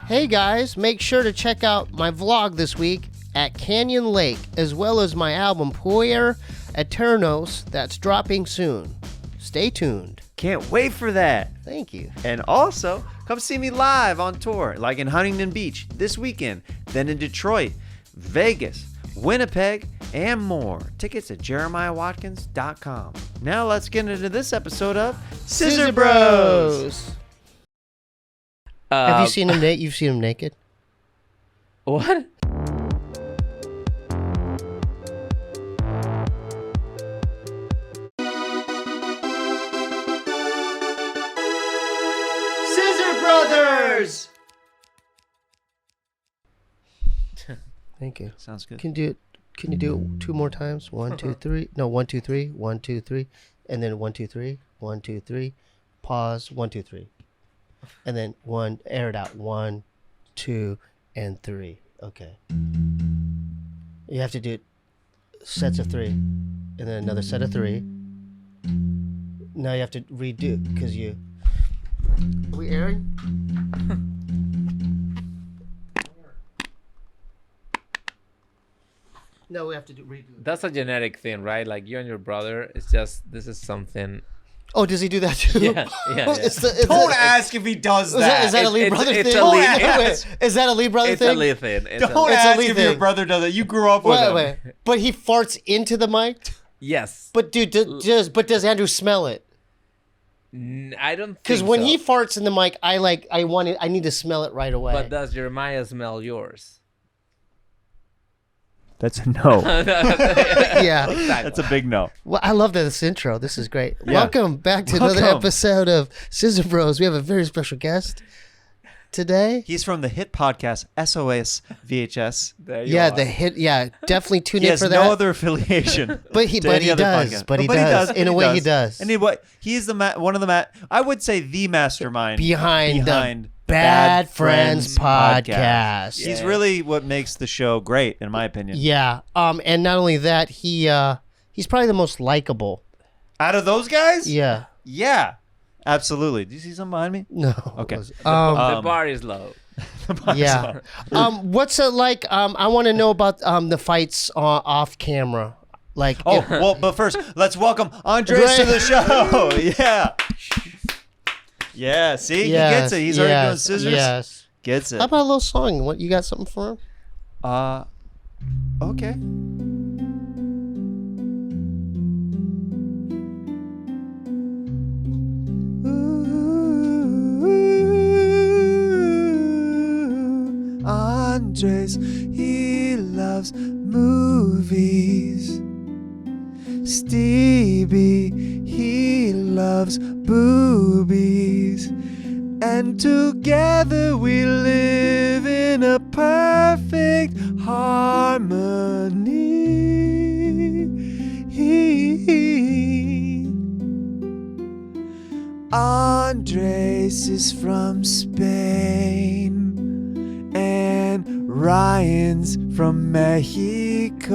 Hey guys, make sure to check out my vlog this week at Canyon Lake, as well as my album Puer Eternos that's dropping soon. Stay tuned. Can't wait for that. Thank you. And also, come see me live on tour, like in Huntington Beach this weekend, then in Detroit, Vegas, Winnipeg, and more. Tickets at jeremiahwatkins.com. Now let's get into this episode of Scissor Bros. Have you seen him? You've seen him naked? What? Scissor Brothers! Thank you. Sounds good. Can you do it 2 more times? 1, 2, 3. No, 1, 2, 3. 1, 2, 3. And then 1, 2, 3. 1, 2, 3. Pause. 1, 2, 3. And then air it out. 1, 2, and 3. Okay. You have to do sets of 3, and then another set of 3. Now you have to redo because you. Are we airing? No, we have to redo it. That's a genetic thing, right? Like you and your brother, it's just, this is something. Oh, does he do that too? Yeah. Don't ask if he does that. Is that a Lee brother thing? It's a Lee. Is that a Lee brother It's thing? a Lee thing. Don't ask if your brother does it. You grew up with him. Wait. But he farts into the mic? Yes. But dude, does Andrew smell it? I don't think Because when so. he farts in the mic, I need to smell it right away. But does Jeremiah smell yours? That's a no. Yeah. Exactly. That's a big no. Well, I love this intro. This is great. Yeah. Welcome back to another Welcome. episode of Scissor Bros. We have a very special guest today. He's from the hit podcast SOS VHS. There you Yeah, are. the hit. Yeah, definitely tune He in has for no that. other affiliation. But he to any other does. podcast. But he does. In a way, he does. And he is one of the I would say the mastermind behind the Bad Friends podcast. He's really what makes the show great, in my opinion. Yeah. And not only that, he's probably the most likable. Out of those guys? Yeah. Yeah. Absolutely. Do you see something behind me? No. Okay. The bar is low. Yeah. What's it like? I want to know about the fights off camera. Like. But first, let's welcome Andres to the show. Yeah. Yeah, see? He gets it. He's already doing scissors. Yes. Gets it. How about a little song? What, you got something for him? Okay. Andres, he loves movies. Steebee, he loves boobies. And together we live in a perfect harmony. Andres is from Spain, and Ryan's from Mexico.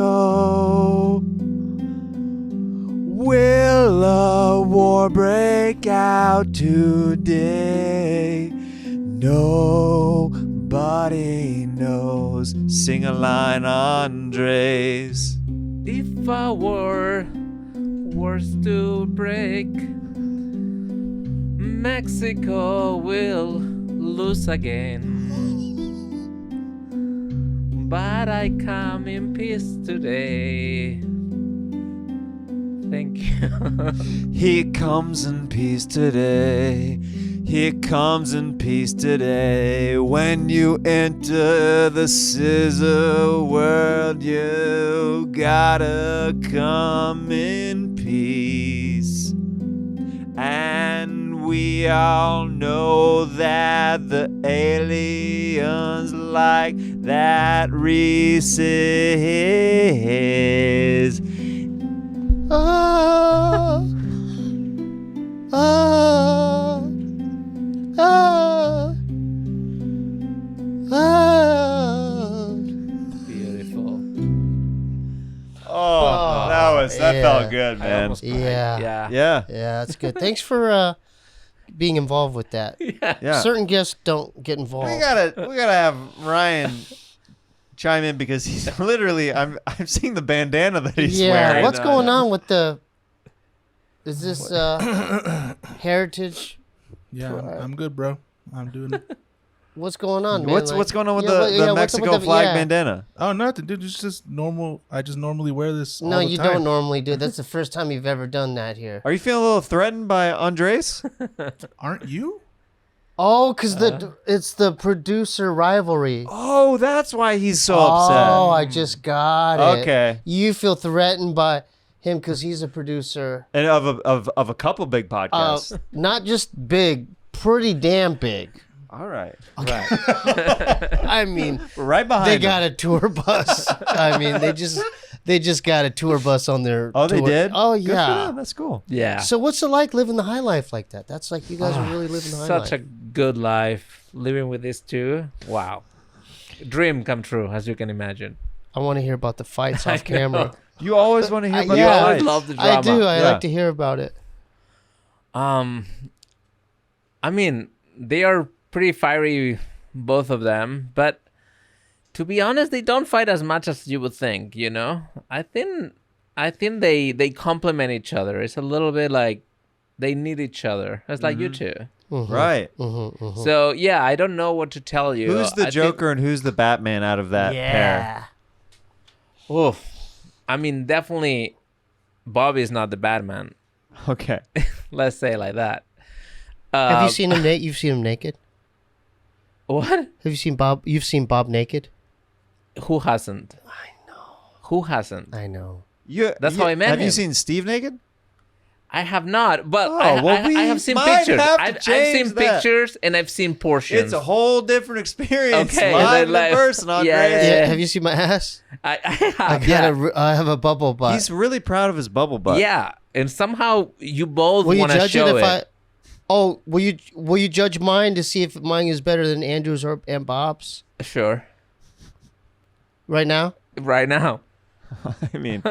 Will a war break out today? Nobody knows. Sing a line, Andres. If a war was to break, Mexico will lose again. But I come in peace today. Thank you. He comes in peace today. He comes in peace today. When you enter the scissor world, you gotta come in peace. And we all know that the aliens like that Reese's. Oh, oh, oh, oh. Beautiful. That yeah. felt good, I man. almost cried. Yeah. Yeah. Yeah. Yeah, that's good. Thanks for being involved with that. Yeah. Certain guests don't get involved. We gotta have Ryan chime in because he's literally. I'm seeing the bandana that he's wearing. What's going on with the? Is this heritage? Yeah, I'm good, bro. I'm doing it. What's going on, man? What's going on with the Mexico flag bandana? Oh, nothing, dude. It's just normal. I just normally wear this. No, all the you time. don't normally do. That's the first time you've ever done that here. Are you feeling a little threatened by Andres? Aren't you? Oh, because it's the producer rivalry. Oh, that's why he's so upset. Oh, I just got it. Okay. You feel threatened by him because he's a producer. And of a couple big podcasts. Not just big, pretty damn big. All right. Right. I mean, Right behind they him. got a tour bus. I mean, they just got a tour bus on their Oh, they tour. did? Oh, Good for yeah. them. That's cool. Yeah. So what's it like living the high life like that? That's like you guys are really living the high Such a life. good life living with these two. Wow. Dream come true, as you can imagine. I want to hear about the fights I off camera. know. You always want to hear about yeah. the I always fights. love the drama. I do. I Yeah. like to hear about it. I mean, they are pretty fiery, both of them, but to be honest, they don't fight as much as you would think, you know? I think they complement each other. It's a little bit like they need each other. It's like you two. Right. So, yeah, I don't know what to tell you. Who's the I think- Joker and who's the Batman out of that pair? Oof. I mean, definitely Bobby's not the Batman. Okay. Let's say it like that. Have you seen him? You've seen him naked. What? Have you seen Bob? You've seen Bob naked. Who hasn't? I know. Who hasn't? I know. That's how I met Have you him. seen Steve naked? I have not, but Oh, I well, we have seen might pictures. have to I've change seen that. pictures and I've seen portions. It's a whole different experience. Okay, Live like- in person, Andres. Yeah. Have you seen my ass? I I have. got I have a bubble butt. He's really proud of his bubble butt. Yeah, and somehow you both Will you want to judge show it it. if I? Oh, will you judge mine to see if mine is better than Andrew's and Bob's Sure. right now? Right now. I mean,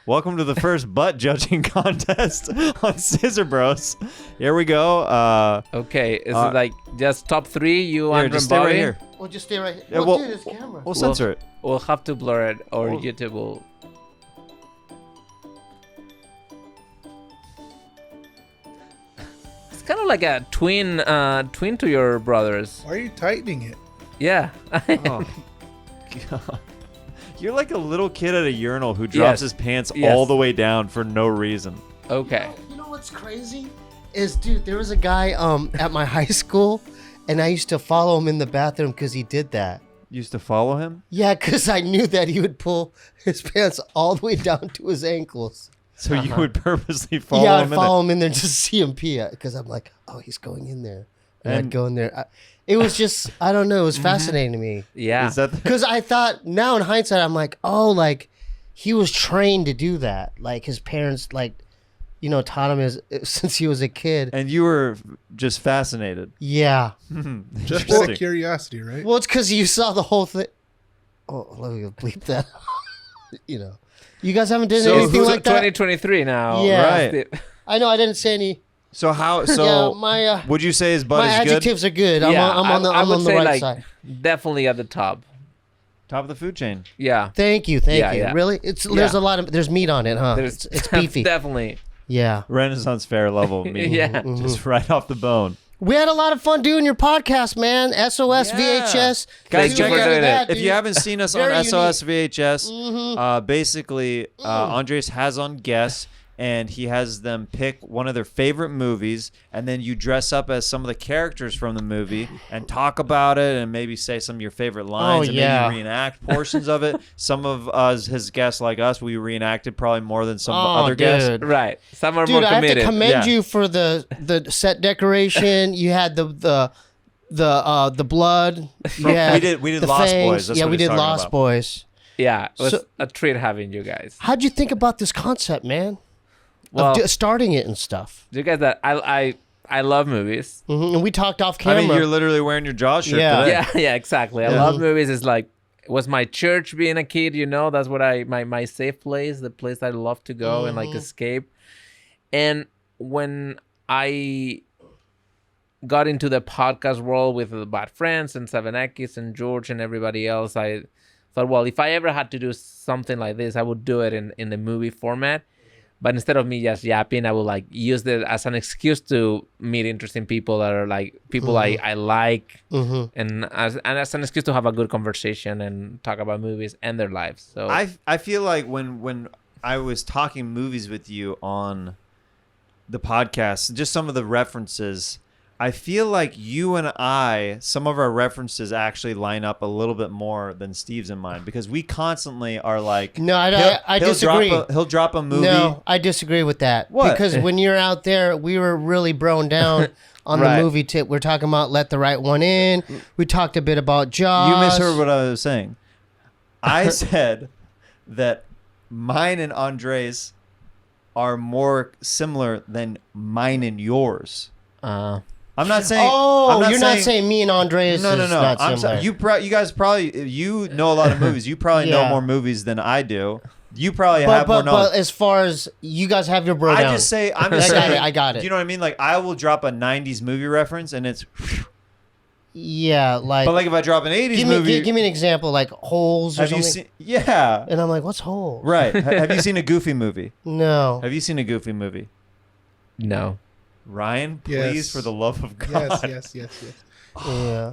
welcome to the first butt judging contest on Scissor Bros. Here we go. Okay, is it like just top three? You Here, Andrew just and stay right Bobby? here. Well, just stay right here. Yeah, Oh, well- dude, it's camera. We'll censor it. We'll have to blur it, or Well- YouTube will. It's kind of like a twin to your brothers. Why are you tightening it? Yeah. Oh, God. You're like a little kid at a urinal who drops Yes. his pants Yes. all the way down for no reason. Okay. You know what's crazy? Is dude, there was a guy at my high school, and I used to follow him in the bathroom because he did that. Used to follow him? Yeah, because I knew that he would pull his pants all the way down to his ankles. So you would purposely follow Yeah, him I'd in there? follow him in there just to see him pee because I'm like, oh, he's going in there. And I'd And- go in there. It was just, I don't know, it was fascinating to me. Yeah. Is that the, Because I thought, now in hindsight, I'm like, oh, like, he was trained to do that. Like, his parents, like, you know, taught him since he was a kid. and you were just fascinated. Yeah. Just out Interesting. of curiosity, right? Well, it's because you saw the whole thing. Oh, let me bleep that. You know. You guys haven't done So anything who's like that? 2023 now. Yeah. Right. I know, I didn't say any. So how? So yeah, my would you say his butt my is good? adjectives are good. I'm Yeah, on the, I I'm would on the say right like side. definitely at the top. Top of the food chain. Yeah. Thank you. Yeah, you. yeah. Really? There's a lot of there's meat on it, huh? There's It's beefy. Definitely. Yeah. Renaissance fair level meat. Yeah. Just right off the bone. We had a lot of fun doing your podcast, man. SOS Yeah. VHS. Guys, Thank you check for out doing it. if you haven't seen us Very on SOS VHS, Mm-hmm. basically Andres has on guests and he has them pick one of their favorite movies, and then you dress up as some of the characters from the movie and talk about it and maybe say some of your favorite lines and yeah. maybe reenact portions of it. Some of us, his guests like us, we reenacted probably more than some other guests. dude. Right. Some are Dude, more I have committed. to commend Yeah. you for the set decoration. You had the blood. Yeah, We did the Lost fangs. Boys. That's yeah, what we he's did talking Lost about. Boys. Yeah. It was So- a treat having you guys. How'd you think about this concept, man? Well, Of starting it and stuff. you guys that I love movies. And we talked off I camera. mean, you're literally wearing your Jaws shirt Yeah. today. Yeah, exactly. I love movies. It's like it was my church being a kid, you know, that's what my safe place, the place I love to go and like escape. And when I got into the podcast world with the Bad Friends and 7X and George and everybody else, I thought, well, if I ever had to do something like this, I would do it in the movie format. But instead of me just yapping, I would like use it as an excuse to meet interesting people that are like people I like, and as an excuse to have a good conversation and talk about movies and their lives. So I feel like when I was talking movies with you on the podcast, just some of the references, I feel like you and I, some of our references actually line up a little bit more than Steve's and mine, because we constantly are like, No, I disagree. He'll drop a movie. No, I disagree with that. What? Because when you're out there, we were really broing down on Right. the movie tip. We're talking about Let the Right One In. We talked a bit about Jaws. You misheard what I was saying. I said that mine and Andre's are more similar than mine and yours. I'm not saying. Oh, I'm you're not saying me and Andreas No. is not I'm similar. sorry. You guys probably you know a lot of movies. You probably know Yeah. more movies than I do. You probably have more but knowledge. as far as you guys have your bro down. I'm just I got saying. it. I got it. Do you know what I mean? Like I will drop a '90s movie reference, and it's. Yeah, like. But like if I drop an '80s movie, give me an example, like Holes or have you something. seen? Yeah. And I'm like, what's Holes? Right. Have you seen a Goofy movie? No. Have you seen a Goofy movie? no. Ryan, please, Yes. for the love of God. Yes. Yeah.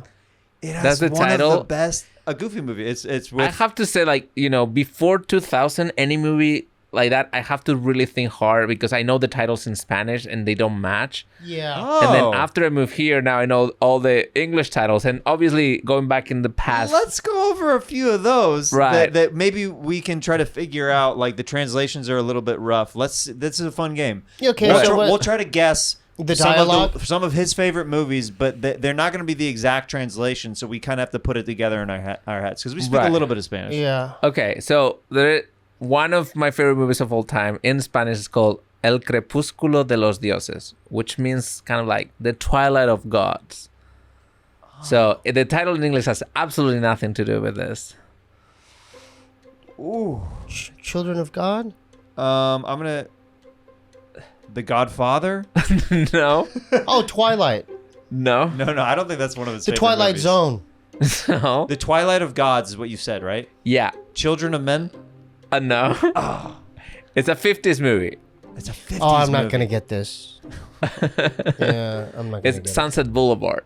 It has That's the one title? of the best. A Goofy movie. It's I with. have to say, like, before 2000, any movie like that, I have to really think hard because I know the titles in Spanish and they don't match. Yeah. Oh. And then after I moved here, now I know all the English titles. And obviously, going back in the past, Let's go over a few of those Right. that maybe we can try to figure out. Like the translations are a little bit rough. This is a fun game. Okay, we'll, so try, what- we'll try to guess The some dialogue? of some of his favorite movies, but they're not going to be the exact translation. So we kind of have to put it together in our heads because we speak a Right. little bit of Spanish. Yeah. okay, so one of my favorite movies of all time in Spanish is called El Crepúsculo de los Dioses, which means kind of like the twilight of gods. So the title in English has absolutely nothing to do with this. Ooh. Children of God? I'm gonna. The Godfather? No, Oh, Twilight. no, No, I don't think that's one of his. The favorite Twilight movies. Zone. no. The Twilight of Gods is what you said, right? Yeah, Children of Men. no. It's a 50s movie. It's a 50s Oh, I'm not movie. going to get this. Yeah, I'm not going to It's get it. Sunset Boulevard.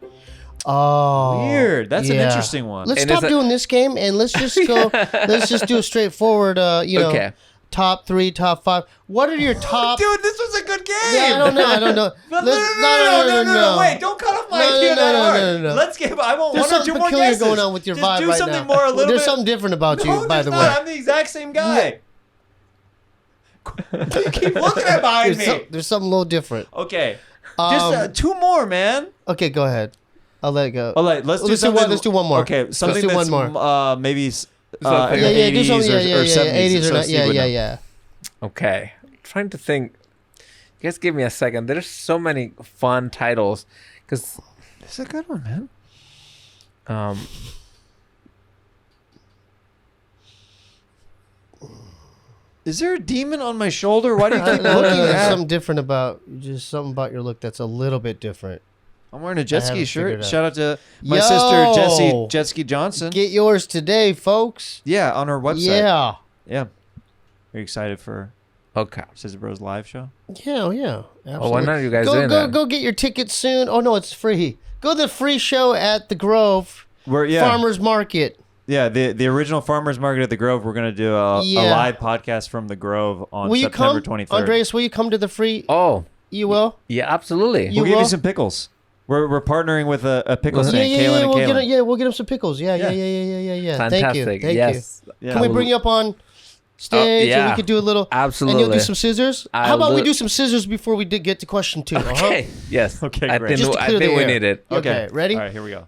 Oh. Weird. That's an yeah. interesting one. Let's And stop it's a- doing this game and let's just go. Let's just do a straightforward, Okay. top 3, top 5. What are your top? Dude, this was a good game. Yeah, I don't know. But Let's- no. Wait, don't cut off my No, idea no, that no, hard. no, no. Let's give. I want There's one or something two more peculiar guesses. going on with your Just vibe do right something now. more, a little There's bit. something different about No, you, by there's the not. way. I'm the exact same guy. Keep looking at behind me. There's something a little different. Okay. Just Um, two more, man. Okay, go ahead. I'll let it go. All right, let's do Let's do something. let's do one more. Okay, something do that's one more. maybe Something- Yeah, yeah, do 80s something. or, Yeah, or yeah, 70s. yeah, 80s or so not. Steve Yeah, would yeah, know. yeah. Okay. Trying to think. You guys give me a second. There's so many fun titles. Because This is a good one, man. Is there a demon on my shoulder? Why do you keep No, looking there's at? something different about your look that's a little bit different. I'm wearing a jet I ski haven't shirt. figured it out. Shout out to my Yo! sister Jessie Jet Ski Johnson. Get yours today, folks. Yeah, on her website. Yeah. Yeah. Are you excited for okay. Scissor Bros live show? Yeah, yeah. Absolutely. Oh, why not you guys go, doing go, that? go get your tickets soon. Oh no, it's free. Go to the free show at the Grove Farmers Market. Yeah, the original Farmers Market at the Grove. We're gonna do a Yeah. live podcast from the Grove on Will you September come, 23rd. Andreas? Will you come to the free? Oh, You will. yeah, absolutely. You We'll give will? you some pickles. We're partnering with a pickle Yeah, stand, Yeah, Kaylin and we'll get Kaylin. him, we'll get him some pickles. Yeah. Fantastic. Thank you. Thank yes. Yeah. Can we bring you up on stage and yeah. we could do a little? Absolutely. And you'll do some scissors. How I'll about we do- do some scissors before we get to question 2? Okay. Yes. Okay, I great. think, Just to I clear think the we air. need it. Okay, ready? All right, here we go.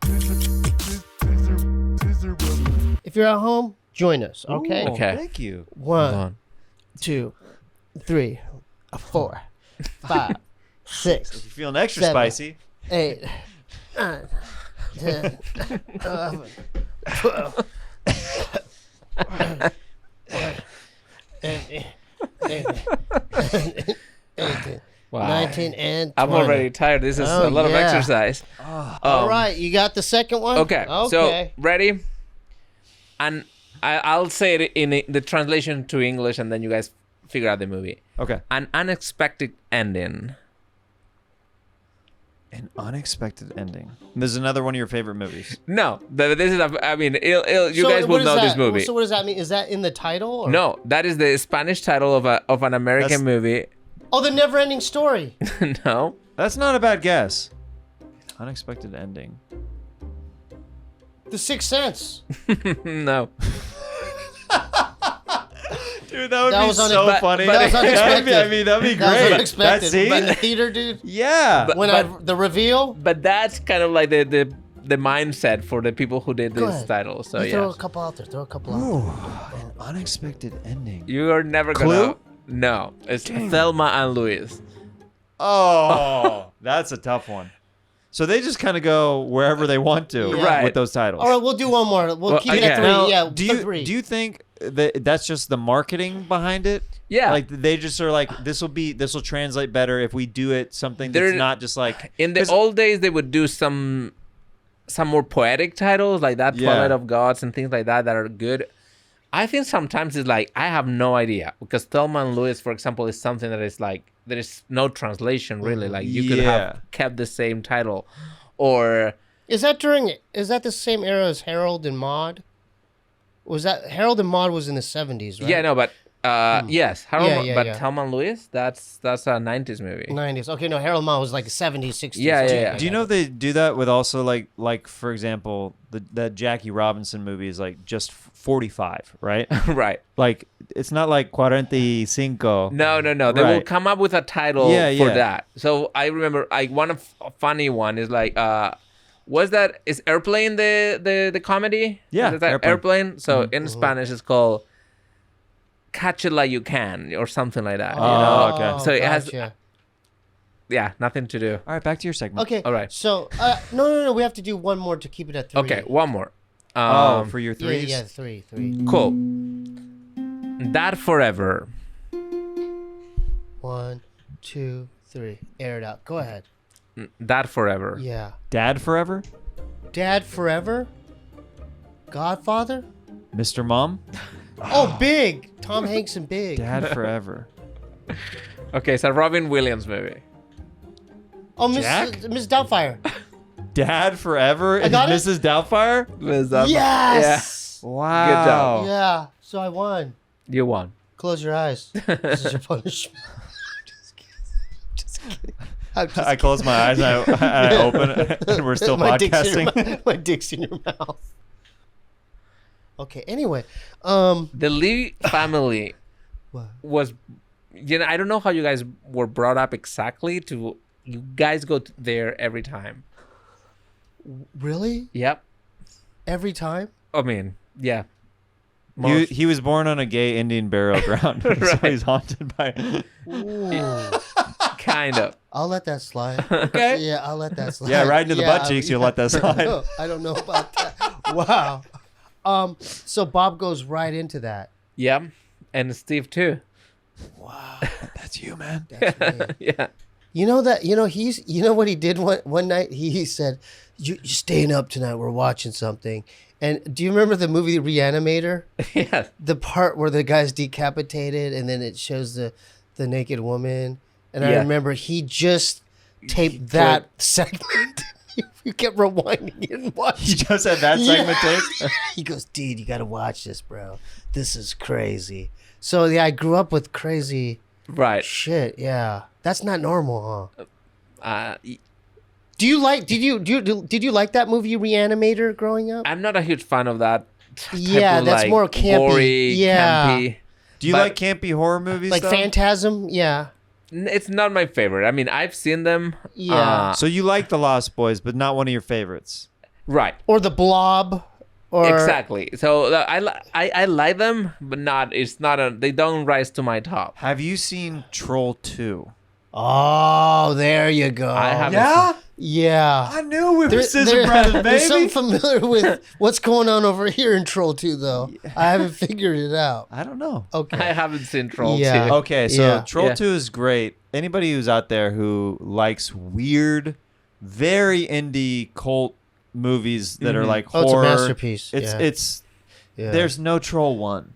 If you're at home, join us. Okay. Ooh, Okay. Thank you. Hold 1, on. 2, 3, 4, 5, 6, If you're feeling extra 7, spicy, 8, 9, 10, 11, 12, 18, Wow. 19, 19 and 20. I'm already tired. This is a lot of exercise. All right, you got the second one? Okay. So ready? And I'll say it in the translation to English, and then you guys figure out the movie. Okay. An unexpected ending. An unexpected ending. This is another one of your favorite movies. No, this is. I mean, you guys will know this movie. So what does that mean? Is that in the title? Or? No, that is the Spanish title of an American movie. Oh, The Never-Ending Story. No. That's not a bad guess. Unexpected ending. The Sixth Sense. No. Dude, that would That be was so funny. That was unexpected. I mean, that'd be That was great. unexpected. See? In the theater, dude. Yeah. The reveal. But that's kind of like the mindset for the people who did Go this ahead. title. So Throw yeah. a couple out there. An unexpected ending. You are never Clue? gonna. No, it's Thelma and Louise. Oh, that's a tough one. So they just kind of go wherever they want to Right. with those titles. All right, we'll do one more. We'll keep it at okay. 3. Now, Yeah, do three. you think that's just the marketing behind it? Yeah. Like they just are like, this will translate better if we do it something that's There- not just like In the 'cause- old days, they would do some more poetic titles like that, Yeah. Twilight of Gods and things like that are good. I think sometimes it's like I have no idea because Thelma and Louise, for example, is something that is like there is no translation really. Like you could Yeah. have kept the same title, or Is that the same era as Harold and Maude? Was that Harold and Maude was in the 70s, right? yeah, no, but yes, Harold, Yeah, but yeah. Thelma and Louise, that's a 90s movie. 90s. Okay, no, Harold and Maude was like 70s, 60s. Yeah, Okay, yeah. Do you know they do that with also like for example that Jackie Robinson movie is like just 45, right? Right. Like it's not like 45. No. They will Right. come up with a title Yeah, for yeah. that. So I remember, one funny one is like, is Airplane the comedy? Yeah, Is that Airplane. Airplane? So in Spanish, it's called Catch It Like You Can or something like that. Oh, you know? okay. So it has, gotcha. yeah, nothing to do. All right, back to your segment. Okay. All right. So, no. We have to do one more to keep it at 3. Okay, one more. For your threes. Yeah, 3. Cool. That Forever. 1, 2, 3. Air it out. Go ahead. That Forever. Yeah. Dad Forever? Dad Forever? Godfather? Mr. Mom? Oh, Big. Tom Hanks and Big. Dad Forever. Okay, it's a Robin Williams movie. Oh, Jack? Miss Doubtfire. Dad Forever and got it? Mrs. Doubtfire? Yes. Wow. Good job. Yeah. So I won. Yeah, you won. Close your eyes. This is your punishment. Just kidding. I'm just I close my eyes and I open it and we're still my dick's in podcasting. your, my dick's in your mouth. Okay. Anyway, The Lee family What? was, I don't know how you guys were brought up exactly to, you guys go there every time. really? Yep. Every time? I mean, yeah. He was born on a gay Indian burial ground. So Right. he's haunted by... Ooh. Kind of. I'll let that slide. Okay. Yeah, I'll let that slide. Yeah, right into the butt cheeks, you'll let that slide. I don't know about that. Wow. So Bob goes right into that. Yeah. And Steve too. Wow. That's you, man. That's me. Yeah. You know what he did one night? He said, you're staying up tonight. We're watching something. And do you remember the movie Reanimator? Yeah. The part where the guy's decapitated and then it shows the naked woman. And I Yeah. remember he just taped that segment. He kept rewinding it and He watching. just had that segment taped? He goes, dude, you got to watch this, bro. This is crazy. So yeah, I grew up with crazy Right. shit. Yeah, that's not normal, huh? Y- Did you like that movie Reanimator growing up? I'm not a huge fan of that. Type Yeah, of, that's like, more campy. gory, Yeah. campy. Do you But- like campy horror movies, Like though? Phantasm? Yeah. It's not my favorite. I mean, I've seen them. Yeah. So you like The Lost Boys, but not one of your favorites. Right. Or The Blob. Or Exactly. So I like them, but they don't rise to my top. Have you seen Troll 2? Oh, there you go. I haven't. Yeah? Yeah. I knew we were There- Scissor there- Brothers, There's something baby. familiar with what's going on over here in Troll 2, though. I haven't figured it out. I don't know. Okay. I haven't seen Troll Yeah. 2. Okay, so Yeah. Troll Yeah. 2 is great. anybody who's out there who likes weird, very indie cult movies that are like Oh, horror. it's a masterpiece. It's Yeah. there's no Troll 1.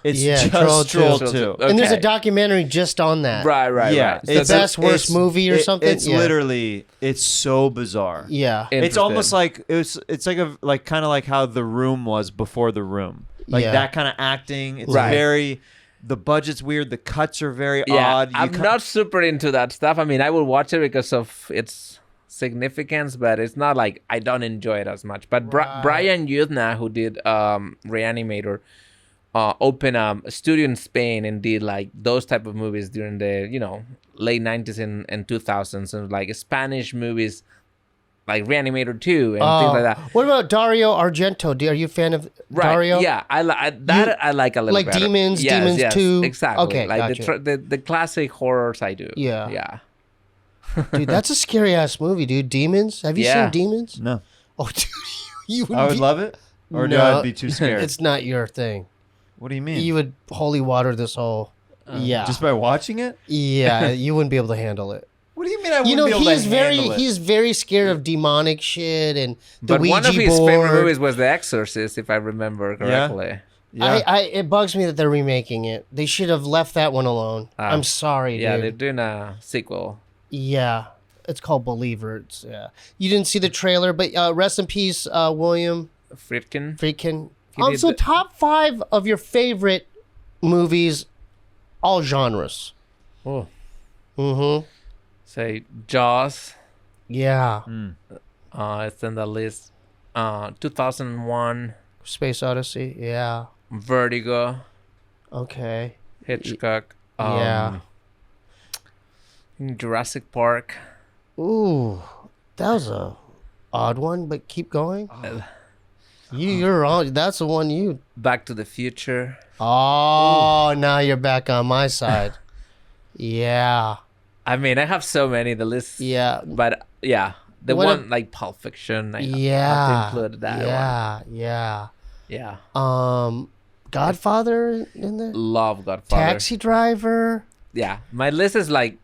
It's Yeah, just Troll Troll 2. Okay. And there's a documentary just on that. Right. Yeah, Right. The it's best, worst it's- movie or something? It's Yeah. literally it's so bizarre. Yeah. It's almost Interesting. like it's like kind of like how The Room was before The Room. Like Yeah. that kind of acting. It's Right. very the budget's weird. The cuts are very Yeah, odd. I'm not super into that stuff. I mean, I will watch it because of its significance, but it's not like I don't enjoy it as much. But Brian Yuzna, who did Reanimator, opened a studio in Spain and did like those type of movies during the late 90s and 2000s, and like Spanish movies like Reanimator 2 and things like that. What about Dario Argento? Are you a fan of Right. Dario? Yeah, I like a little like better. Demons, Yes, Demons yes, 2? Exactly. Okay, like gotcha. the classic horrors I do. Yeah. Yeah. Dude, that's a scary ass movie, dude. Demons? Have you Yeah. seen Demons? No, Oh, dude, you would I would be- love it, or do No. I be too scared? It's not your thing. What do you mean? You would holy water this whole. Yeah. Just by watching it? Yeah, you wouldn't be able to handle it. What do you mean? I wouldn't You know, be able to handle it? he's very scared of demonic shit and the But Ouija one of his board. favorite movies was The Exorcist, if I remember correctly. Yeah. It bugs me that they're remaking it. They should have left that one alone. I'm sorry, Yeah, dude. they're doing a sequel. Yeah, it's called Believer. It's, yeah, you didn't see the trailer, but rest in peace, William Friedkin. Friedkin. He did So the- top 5 of your favorite movies, all genres. Oh, Mm-hmm. say Jaws. Yeah. It's in the list. 2001, Space Odyssey. Yeah. Vertigo, Okay. Hitchcock. Yeah. Jurassic Park. Ooh, that was a odd one, but keep going. You're on. That's the one you. Back to the Future. Oh, now you're back on my side. Yeah. I mean, I have so many. The list. Yeah. But yeah, the What one like Pulp Fiction. I have Yeah. to include that one. Yeah. Yeah. Godfather in there. Love Godfather. Taxi Driver. Yeah, my list is like,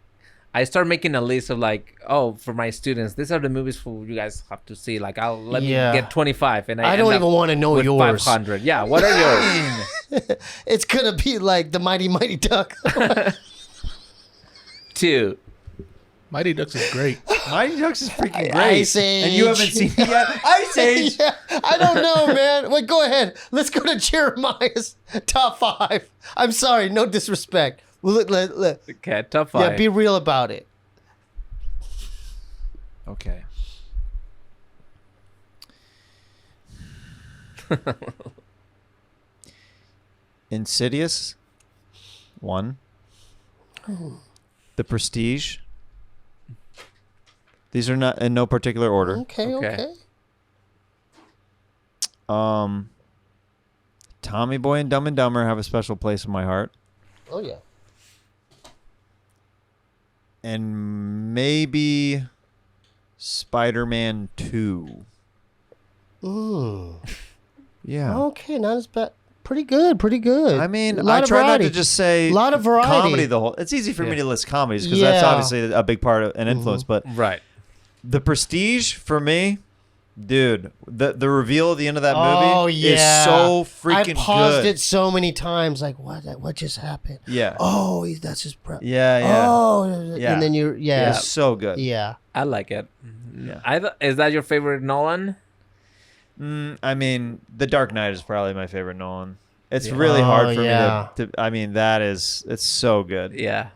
I start making a list of like, oh, for my students, these are the movies for you guys have to see. Like, let me Yeah. get 25, and I end don't up even want to know with yours. 500. Yeah, what are yours? It's gonna be like the Mighty Mighty Duck. 2. Mighty Ducks is great. Mighty Ducks is freaking great. Ice And you haven't Age. seen it yet? Ice Age! Yeah, I don't know, man. Wait, go ahead. Let's go to Jeremiah's top 5. I'm sorry, no disrespect. Well, Okay, top 5. yeah, be real about it. Okay. Insidious. 1. The Prestige. These are not in no particular order. Okay. Okay. Tommy Boy and Dumb and Dumber have a special place in my heart. Oh yeah. And maybe Spider-Man 2. Mm. Yeah. Okay, not as bad. Pretty good. I mean, A lot I of try not variety. to just say A lot of variety. comedy the whole. It's easy for me Yeah. to list comedies because that's Yeah. obviously a big part of an influence. But Right. The Prestige for me, dude, the reveal at the end of that Oh movie yeah. is so freaking I paused good. it so many times. Like, what just happened? Yeah. Oh, that's his prep. Yeah. Oh, Yeah. and then you're yeah. It's so good. Yeah. I like it. Yeah. Is that your favorite Nolan? I mean, The Dark Knight is probably my favorite Nolan. It's really hard for yeah. me to. I mean, it's so good. Yeah.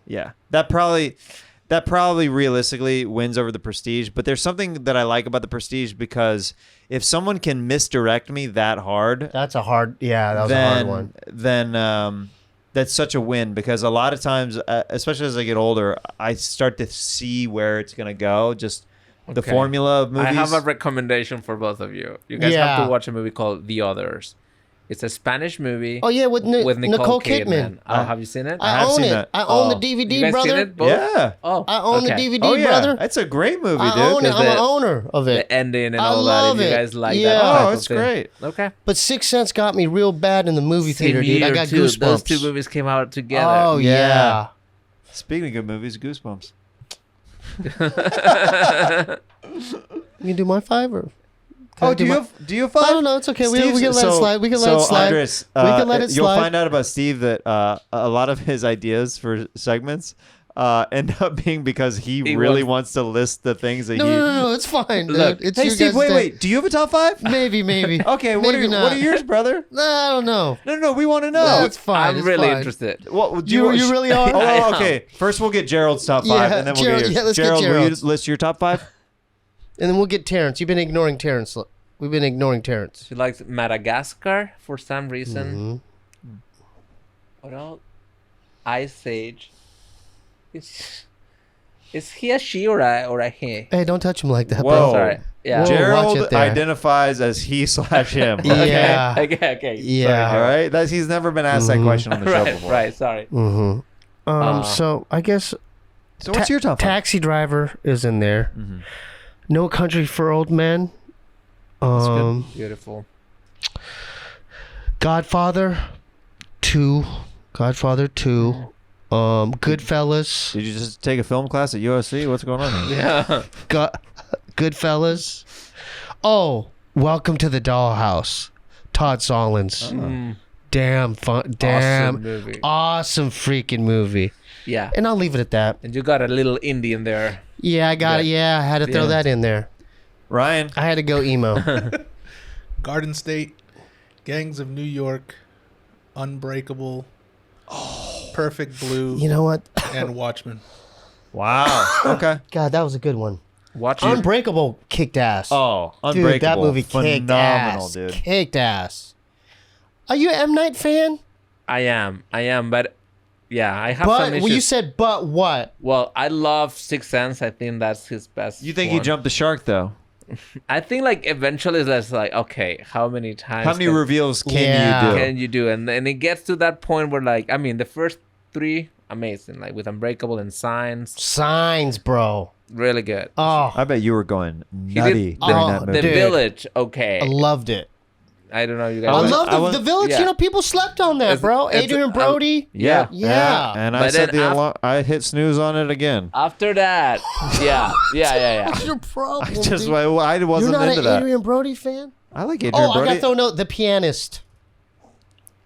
Yeah, that probably realistically wins over The Prestige. But there's something that I like about The Prestige because if someone can misdirect me that hard, That's a hard. Yeah, that was a hard one. then that's such a win because a lot of times, especially as I get older, I start to see where it's gonna go. Just the Okay. formula of movies. I have a recommendation for both of you. You guys Yeah. have to watch a movie called The Others. It's a Spanish movie Oh yeah, with Nicole Kidman. Kidman. Oh, have you seen it? I have own seen it. that. I own the Oh. DVD, You guys brother. seen it? Both? Yeah. Oh, I own the okay. DVD, Oh yeah, brother. that's a great movie, I dude. own it. I'm an the- owner of it. The ending and I all that. love If you it. guys like Yeah. that type Oh, of it's thing. great. Okay. But Sixth Sense got me real bad in the movie theater, dude. I got too. goosebumps. Those two movies came out together. Oh yeah. Speaking of good movies, Goosebumps. You can do my 5 or? Do you have 5? I don't know. It's okay. We can let it slide. We can let it So, slide. Andres, we can let it you'll slide. find out about Steve that a lot of his ideas for segments end up being because he really wants to list the things that No, it's fine, dude. Look, It's Hey, your Steve, guys' day. wait. Do you have a top 5? Maybe. Okay, what Maybe are not. yours, brother? I don't know. No, we want to know. No, it's fine. I'm it's really fine. interested. What do You really are? Oh, I am. okay. First, we'll get Gerald's top 5, Yeah, and then we'll Gerald- get yours. yeah, let's get Gerald, will you Gerald's. list your top 5? And then we'll get Terrence. You've been ignoring Terrence. We've been ignoring Terrence. She likes Madagascar for some reason. Mhm. What else? Ice Age. Is he a she or a he? Hey, don't touch him like that, Whoa. bro. Sorry. Yeah. Whoa. watch Gerald it there. identifies as he/him. Yeah. Okay. Yeah. All right. He's never been asked that question on the show Right. before. Right. Sorry. Mm-hmm. So I guess So what's your top 5? Taxi Driver is in there. Mhm. No Country for Old Men. Beautiful. Godfather 2. Goodfellas. Did you just take a film class at USC? What's going on here? Yeah. Goodfellas. Oh, Welcome to the Dollhouse. Todd Solondz. Damn fun. Damn. Awesome movie. Awesome freaking movie. Yeah. And I'll leave it at that. And you got a little indie in there. Yeah, I got it. Yeah, I had to throw Yeah. that in there. Ryan. I had to go emo. Garden State, Gangs of New York, Unbreakable, Perfect Blue, You know what? and Watchmen. Wow. Okay. God, that was a good one. Watch it. Unbreakable kicked ass. Oh, dude, Unbreakable. that movie kicked Phenomenal, ass. dude. Kicked ass. Are you an M. Night fan? I am, but yeah, I have But some issues. well, you said, but what? Well, I love Sixth Sense. I think that's his best. You think one. he jumped the shark, though? I think like eventually it's like, okay, how many times? How many reveals can Yeah. you do? can you do? And it gets to that point where like, I mean, the first 3 amazing, like with Unbreakable and Signs, Signs, bro. really good. Oh, I bet you were going He nutty did during Oh, that The movie. dude. Village, okay. I loved it. I don't know, you I guys. love I was- the Village. yeah. You know, people slept on that, It's- bro. it's- Adrian Brody. Yeah. Yeah. And I But said then I hit snooze on it again. After that, yeah. What's your problem? I just dude? I You're wasn't not into an that. Adrian Brody fan? I like Adrian Oh, I Brody. got to throw note. The Pianist.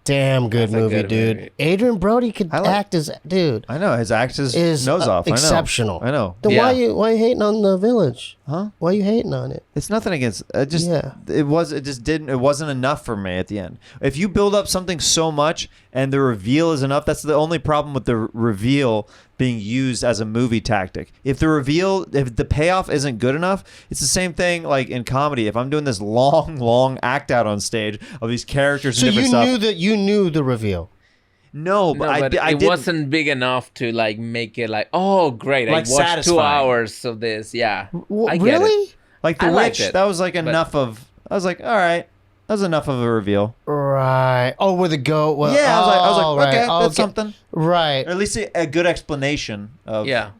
Damn good That's a movie, good dude. movie. Adrian Brody could I like- act as dude. I know his act is Is nose off. exceptional. I know. Then Yeah. why you hating on The Village? Huh? Why you hating on it? It's nothing against. It wasn't enough for me at the end. If you build up something so much and the reveal is enough, that's the only problem with the reveal being used as a movie tactic. If the payoff isn't good enough, it's the same thing like in comedy. If I'm doing this long act out on stage of these characters So and you different stuff. knew the reveal. No, No, but but I it didn't. wasn't big enough to like make it like, oh great, I Like watched 2 satisfying. hours of this. Yeah, I get it. Really? Like The I liked Witch, it, that was like enough of. I was like, all right, that was enough of a reveal. Right. Oh, where the goat was. Yeah, I was like, right. okay, Oh, that's something. Right. Or at least a good explanation of. Yeah.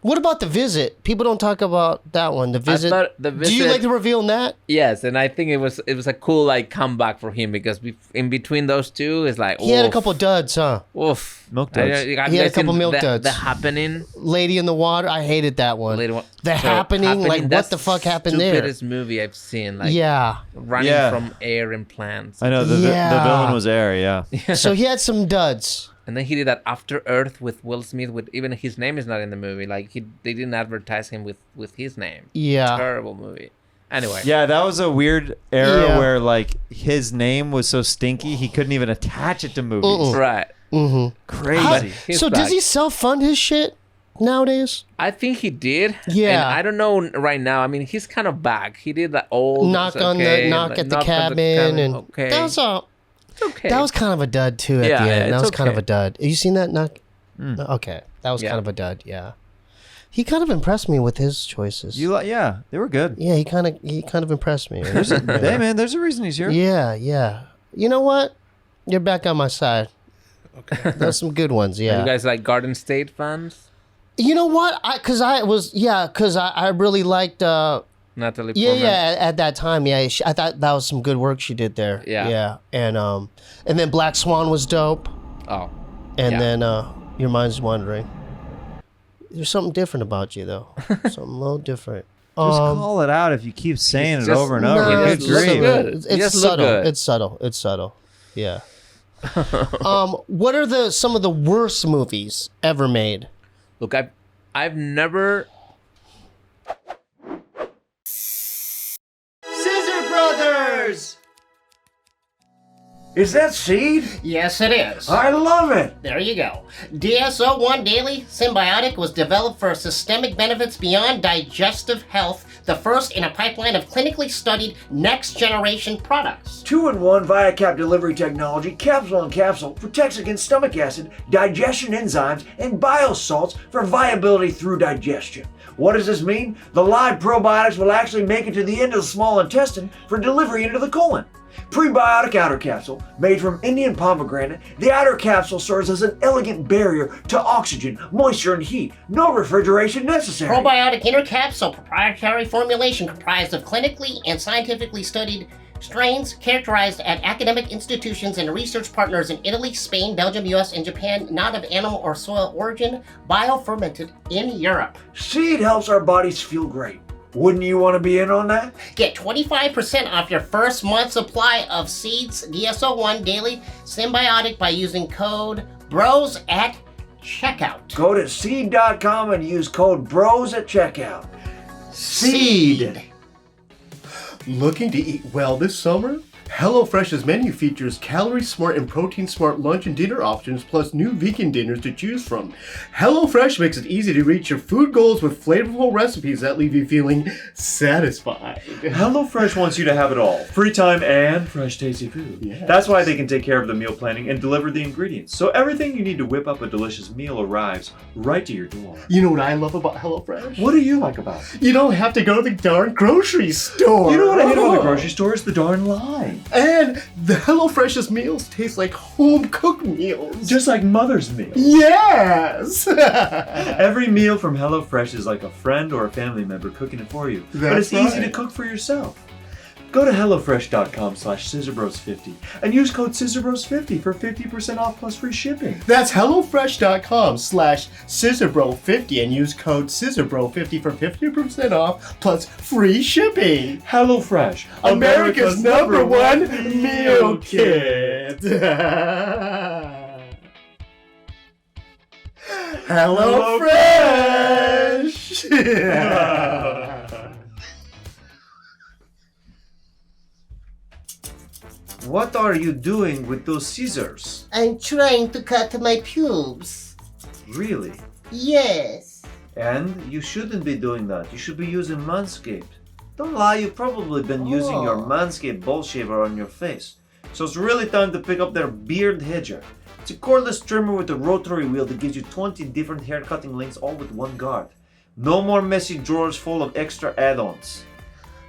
What about The Visit? People don't talk about that one. The Visit. thought The Do you Visit- like the reveal in that? Yes, and I think it was a cool like comeback for him because in between those two it's like He had a oof, couple duds, huh? oof. Milk duds. You got He had a guys seen couple milk duds. The Happening. Lady in the Water. I hated that one. Later one. The Happening, like, what that's the fuck happened there? Stupidest movie I've seen. Like Yeah. running Yeah. from air implants. I know the villain was Air, yeah. So he had some duds. And then he did that After Earth with Will Smith. With even his name is not in the movie. Like they didn't advertise him with his name. Yeah. Terrible movie. Anyway. Yeah, that was a weird era Yeah. where like his name was so stinky he couldn't even attach it to movies. Right. Mm-hmm. Crazy. He's So does back. he self-fund his shit nowadays? I think he did. Yeah. And I don't know right now. I mean, he's kind of back. He did that old Knock it's on okay, the knock like, at the knock cabin, and okay. that was all. It's okay. That was kind of a dud too at Yeah, the yeah, end. That it's was kind of okay. a dud. Have you seen that knock? Okay, that was Yeah. kind of a dud. Yeah, he kind of impressed me with his choices. Yeah, they were good. Yeah, he kind of impressed me. Hey man, there's a reason he's here. Yeah. You know what? You're back on my side. Okay. There's some good ones. Are Yeah. you guys like Garden State fans? You know what? Because I really liked. Natalie Yeah, Portman? yeah. At that time, yeah, I thought that was some good work she did there. Yeah. yeah, and then Black Swan was dope, Oh. and Yeah. then Your Mind's Wandering. There's something different about you, though. Something a little different. Just call it out if you keep saying it over and over. No, Good Good grief. grief. Good. It's You just look subtle. good. It's subtle. It's subtle. Yeah. What are some of the worst movies ever made? Look, I've never. Scissor Brothers! Is that seed? Yes, it is. I love it! There you go. DSO-1 Daily Symbiotic was developed for systemic benefits beyond digestive health, the first in a pipeline of clinically studied next-generation products. 2-in-1 ViaCap delivery technology, capsule on capsule, protects against stomach acid, digestion enzymes, and bile salts for viability through digestion. What does this mean? The live probiotics will actually make it to the end of the small intestine for delivery into the colon. Prebiotic outer capsule, made from Indian pomegranate, the outer capsule serves as an elegant barrier to oxygen, moisture, and heat. No refrigeration necessary. Probiotic inner capsule, proprietary formulation comprised of clinically and scientifically studied strains characterized at academic institutions and research partners in Italy, Spain, Belgium, US, and Japan, not of animal or soil origin, biofermented in Europe. Seed helps our bodies feel great. Wouldn't you want to be in on that? Get 25% off your first month supply of Seeds DSO-1 Daily Symbiotic by using code BROS at checkout. Go to seed.com and use code BROS at checkout. Seed. Looking to eat well this summer? HelloFresh's menu features calorie-smart and protein-smart lunch and dinner options, plus new vegan dinners to choose from. HelloFresh makes it easy to reach your food goals with flavorful recipes that leave you feeling satisfied. HelloFresh wants you to have it all. Free time and fresh, tasty food. Yes. That's why they can take care of the meal planning and deliver the ingredients. So everything you need to whip up a delicious meal arrives right to your door. You know what I love about HelloFresh? What do you like about it? You don't have to go to the darn grocery store. You know what I hate about the grocery store is the darn line. And the HelloFresh's meals taste like home-cooked meals. Just like Mother's meal. Yes! Every meal from HelloFresh is like a friend or a family member cooking it for you. But it's That's easy to right. cook for yourself. Go to HelloFresh.com/scissorbros50 and use code scissorbros50 for 50% off plus free shipping. That's HelloFresh.com/scissorbro50 and use code scissorbro50 for 50% off plus free shipping. HelloFresh, America's number one meal kit. HelloFresh. What are you doing with those scissors? I'm trying to cut my pubes. Really? Yes. And you shouldn't be doing that. You should be using Manscaped. Don't lie, you've probably been using your Manscaped ball shaver on your face. So it's really time to pick up their beard hedger. It's a cordless trimmer with a rotary wheel that gives you 20 different hair cutting lengths all with one guard. No more messy drawers full of extra add-ons.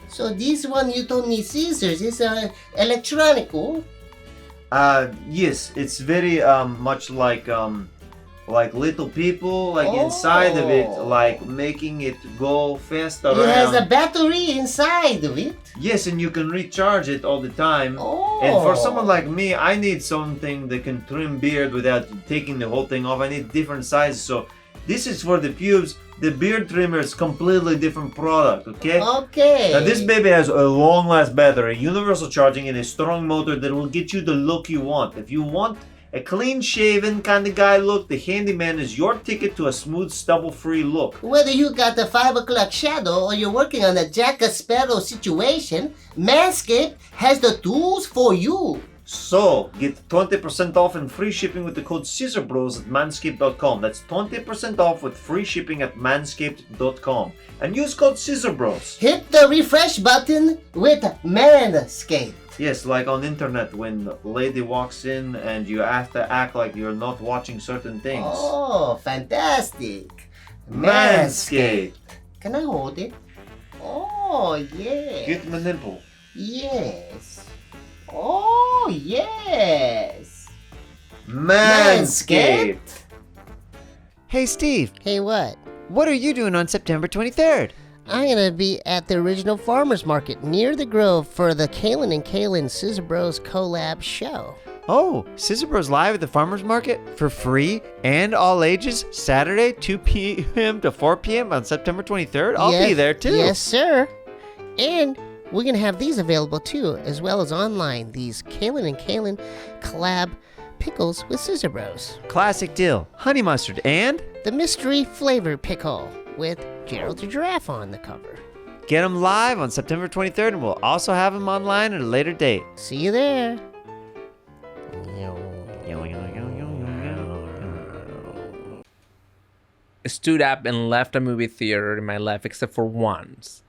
So this one you don't need scissors. It's electronical. Yes, it's very much like little people, like inside of it, like making it go fast around. It has a battery inside of it. Yes, and you can recharge it all the time. Oh. And for someone like me, I need something that can trim beard without taking the whole thing off. I need different sizes. So this is for the pubes. The beard trimmer is completely different product, okay? Okay. Now this baby has a long-last battery, universal charging, and a strong motor that will get you the look you want. If you want a clean-shaven kind of guy look, the Handyman is your ticket to a smooth, stubble-free look. Whether you got the 5 o'clock shadow or you're working on a Jack Sparrow situation, Manscaped has the tools for you. So, get 20% off and free shipping with the code ScissorBros at manscaped.com. That's 20% off with free shipping at manscaped.com. And use code ScissorBros. Hit the refresh button with Manscaped. Yes, like on internet when a lady walks in and you have to act like you're not watching certain things. Oh, fantastic. Manscaped. Can I hold it? Oh, yeah. Get my nipple. Yes. Oh, yes. Manscaped. Hey Steve, Hey, what? what are you doing on September 23rd? I'm gonna be at the original farmers market near the Grove for the Kalen and Kalen Scissor Bros collab show. Oh, Scissor Bros live at the farmers market for free and all ages Saturday 2 p.m. to 4 p.m. on September 23rd. I'll be there too. Yes, sir. And we're going to have these available too, as well as online. These Kalen and Kalen collab pickles with Scissor Bros. Classic dill, honey mustard, and The mystery flavor pickle with Gerald the giraffe on the cover. get them live on September 23rd, and we'll also have them online at a later date. See you there. Stood up and left a movie theater in my life, except for once.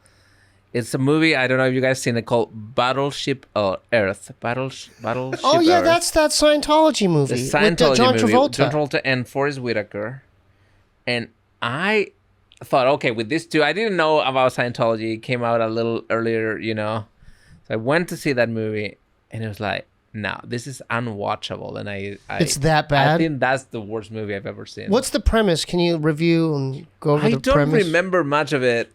It's a movie, I don't know if you guys seen it, called Battleship Earth. Battleship Oh, yeah, Earth. that's that Scientology movie. The Scientology with John movie. Travolta. John Travolta and Forrest Whitaker. And I thought, okay, with these two, I didn't know about Scientology. It came out a little earlier, you know. So I went to see that movie, and it was like, no, this is unwatchable. And I It's that bad? I think that's the worst movie I've ever seen. What's the premise? Can you review and go over I the don't premise? remember much of it.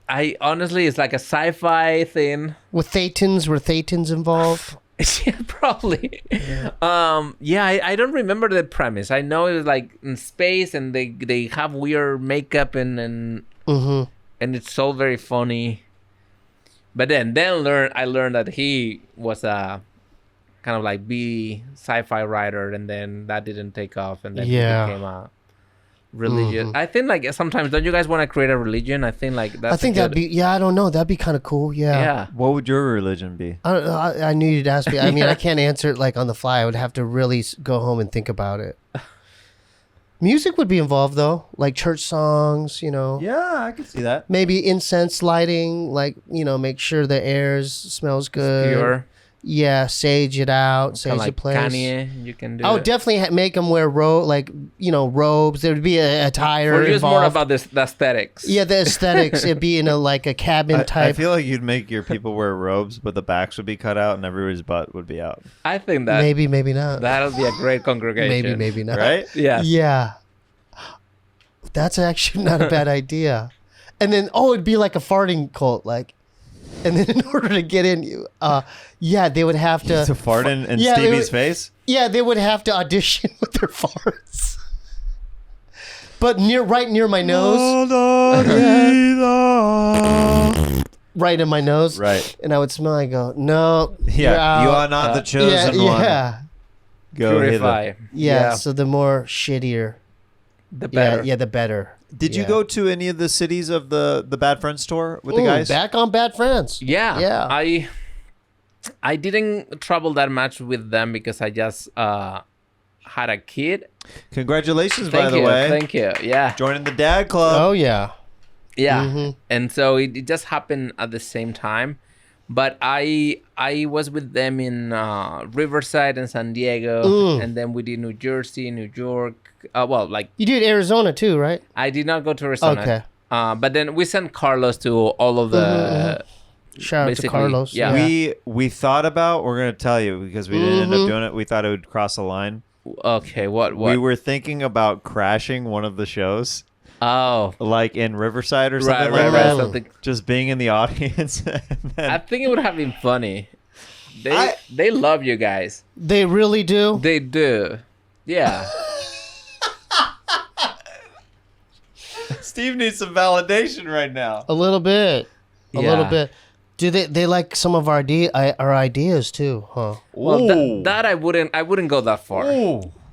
I honestly, it's like a sci-fi thing. With Thetans, were Thetans involved? Yeah, probably. I don't remember the premise. I know it was like in space, and they have weird makeup and it's all very funny. But then I learned that he was a kind of like B sci-fi writer, and then that didn't take off, and then he became a religion. I think like sometimes, don't you guys want to create a religion? I think like that's. I think that'd be, I don't know. That'd be kind of cool. Yeah. Yeah. What would your religion be? I don't know. I knew you'd ask me. I mean, I can't answer it like on the fly. I would have to really go home and think about it. Music would be involved though, like church songs, you know. Yeah, I could see that. Maybe incense lighting, like, you know, make sure the air smells good. Pure. Yeah, sage it out, Kind sage of the like place. Kanye, you can do. I would it. definitely make them wear robes. There would be a attire For you, it's involved. more about the aesthetics. Yeah, the aesthetics. It'd be in a cabin I type. feel like you'd make your people wear robes, but the backs would be cut out and everybody's butt would be out. I think that Maybe not. that'll be a great congregation. Maybe not. Right? Yeah. Yeah. That's actually not a bad idea. And then, it'd be like a farting cult, like. And then in order to get in, they would have to. To fart in Yeah, they Steebie's would- face? Yeah, they would have to audition with their farts. But right near my nose. Right in my nose. Right. And I would smell. I go, no. you're Yeah, you out." are not the chosen one. Yeah. Go Purify. hither. Yeah. So the more shittier. The better. Yeah, the better. Did you Yeah. go to any of the cities of the Bad Friends tour with the guys? Back on Bad Friends. Yeah. Yeah. I didn't travel that much with them because I just had a kid. Congratulations, by Thank the you. way. Thank you. Yeah. Joining the Dad Club. Oh, yeah. Yeah. And so it just happened at the same time. But I was with them in Riverside and San Diego, and then we did New Jersey, New York. You did Arizona too, right? I did not go to Arizona. Okay. But then we sent Carlos to all of the. Shout out to basically, Carlos. yeah. We thought about, we're going to tell you because we didn't end up doing it. We thought it would cross a line. Okay, what? We were thinking about crashing one of the shows, Oh, like in Riverside or something right. like that. Something. Just being in the audience. And then, I think it would have been funny. They love you guys. They really do. They do. Yeah. Steve needs some validation right now. A little bit. A Yeah. little bit. Do they like some of our ideas too, huh? Well, that I wouldn't go that far.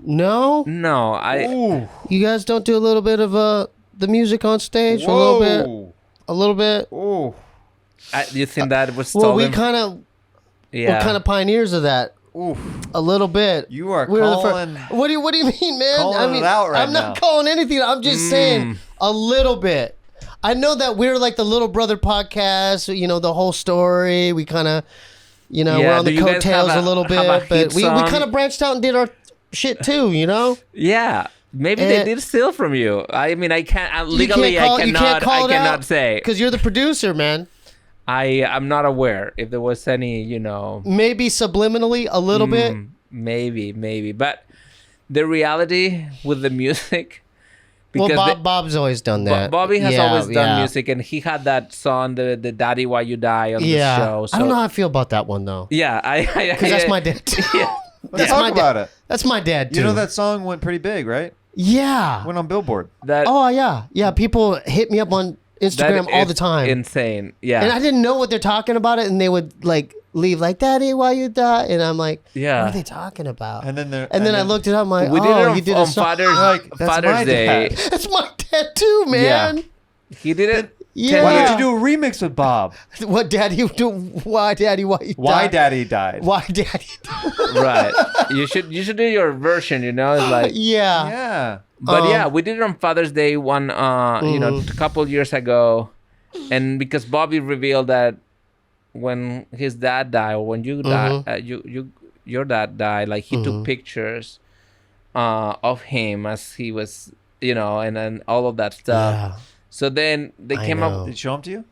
No? No, You guys don't do a little bit of the music on stage? A little bit? A little bit? you think that was Well, stolen? we're kind of pioneers of that. Oof. A little bit. You are We're the calling. What do you mean, man? calling it out right I'm not now. calling anything. I'm just saying a little bit. I know that we're like the Little Brother podcast, you know, the whole story. We kind of, you know, Yeah, we're on do the you guys coattails have a little have bit, but hit we song? kind of branched out and did our shit too, you know? Yeah. Maybe Eh. they did steal from you. I mean, I can't legally. I cannot say. Because you're the producer, man. I'm not aware if there was any, you know. Maybe subliminally a little bit. Maybe. But the reality with the music. Well, Because Bob's always done that. Bobby has Yeah, always done yeah. music, and he had that song, the "Daddy Why You Die" on Yeah. the show. So, I don't know how I feel about that one though. Yeah, Because that's my dad. Yeah. Let's my talk about it. That's my dad too. You know that song went pretty big, right? Yeah. Went on Billboard. That Oh yeah, yeah. People hit me up on Instagram all the time, Insane. Yeah. and I didn't know what they're talking about it, and they would like leave like, "Daddy, why you die?" And I'm like, Yeah. what are they talking about? And then I looked it up. I'm like, we did it on, you did on a song. Father's, Like, that's Father's my Day. dad. That's my dad too, man. He did it. Yeah. Why don't you do a remix with Bob? What daddy you do? Why daddy? Why you Why die? Daddy died? Why daddy? Right. You should do your version. You know, it's like. Yeah. Yeah. But yeah, we did it on Father's Day one, a couple years ago, and because Bobby revealed that when his dad died, or when you died, your dad died, like he took pictures of him as he was, and then all of that stuff. Yeah. So then they I came know. up. Did he show them to you?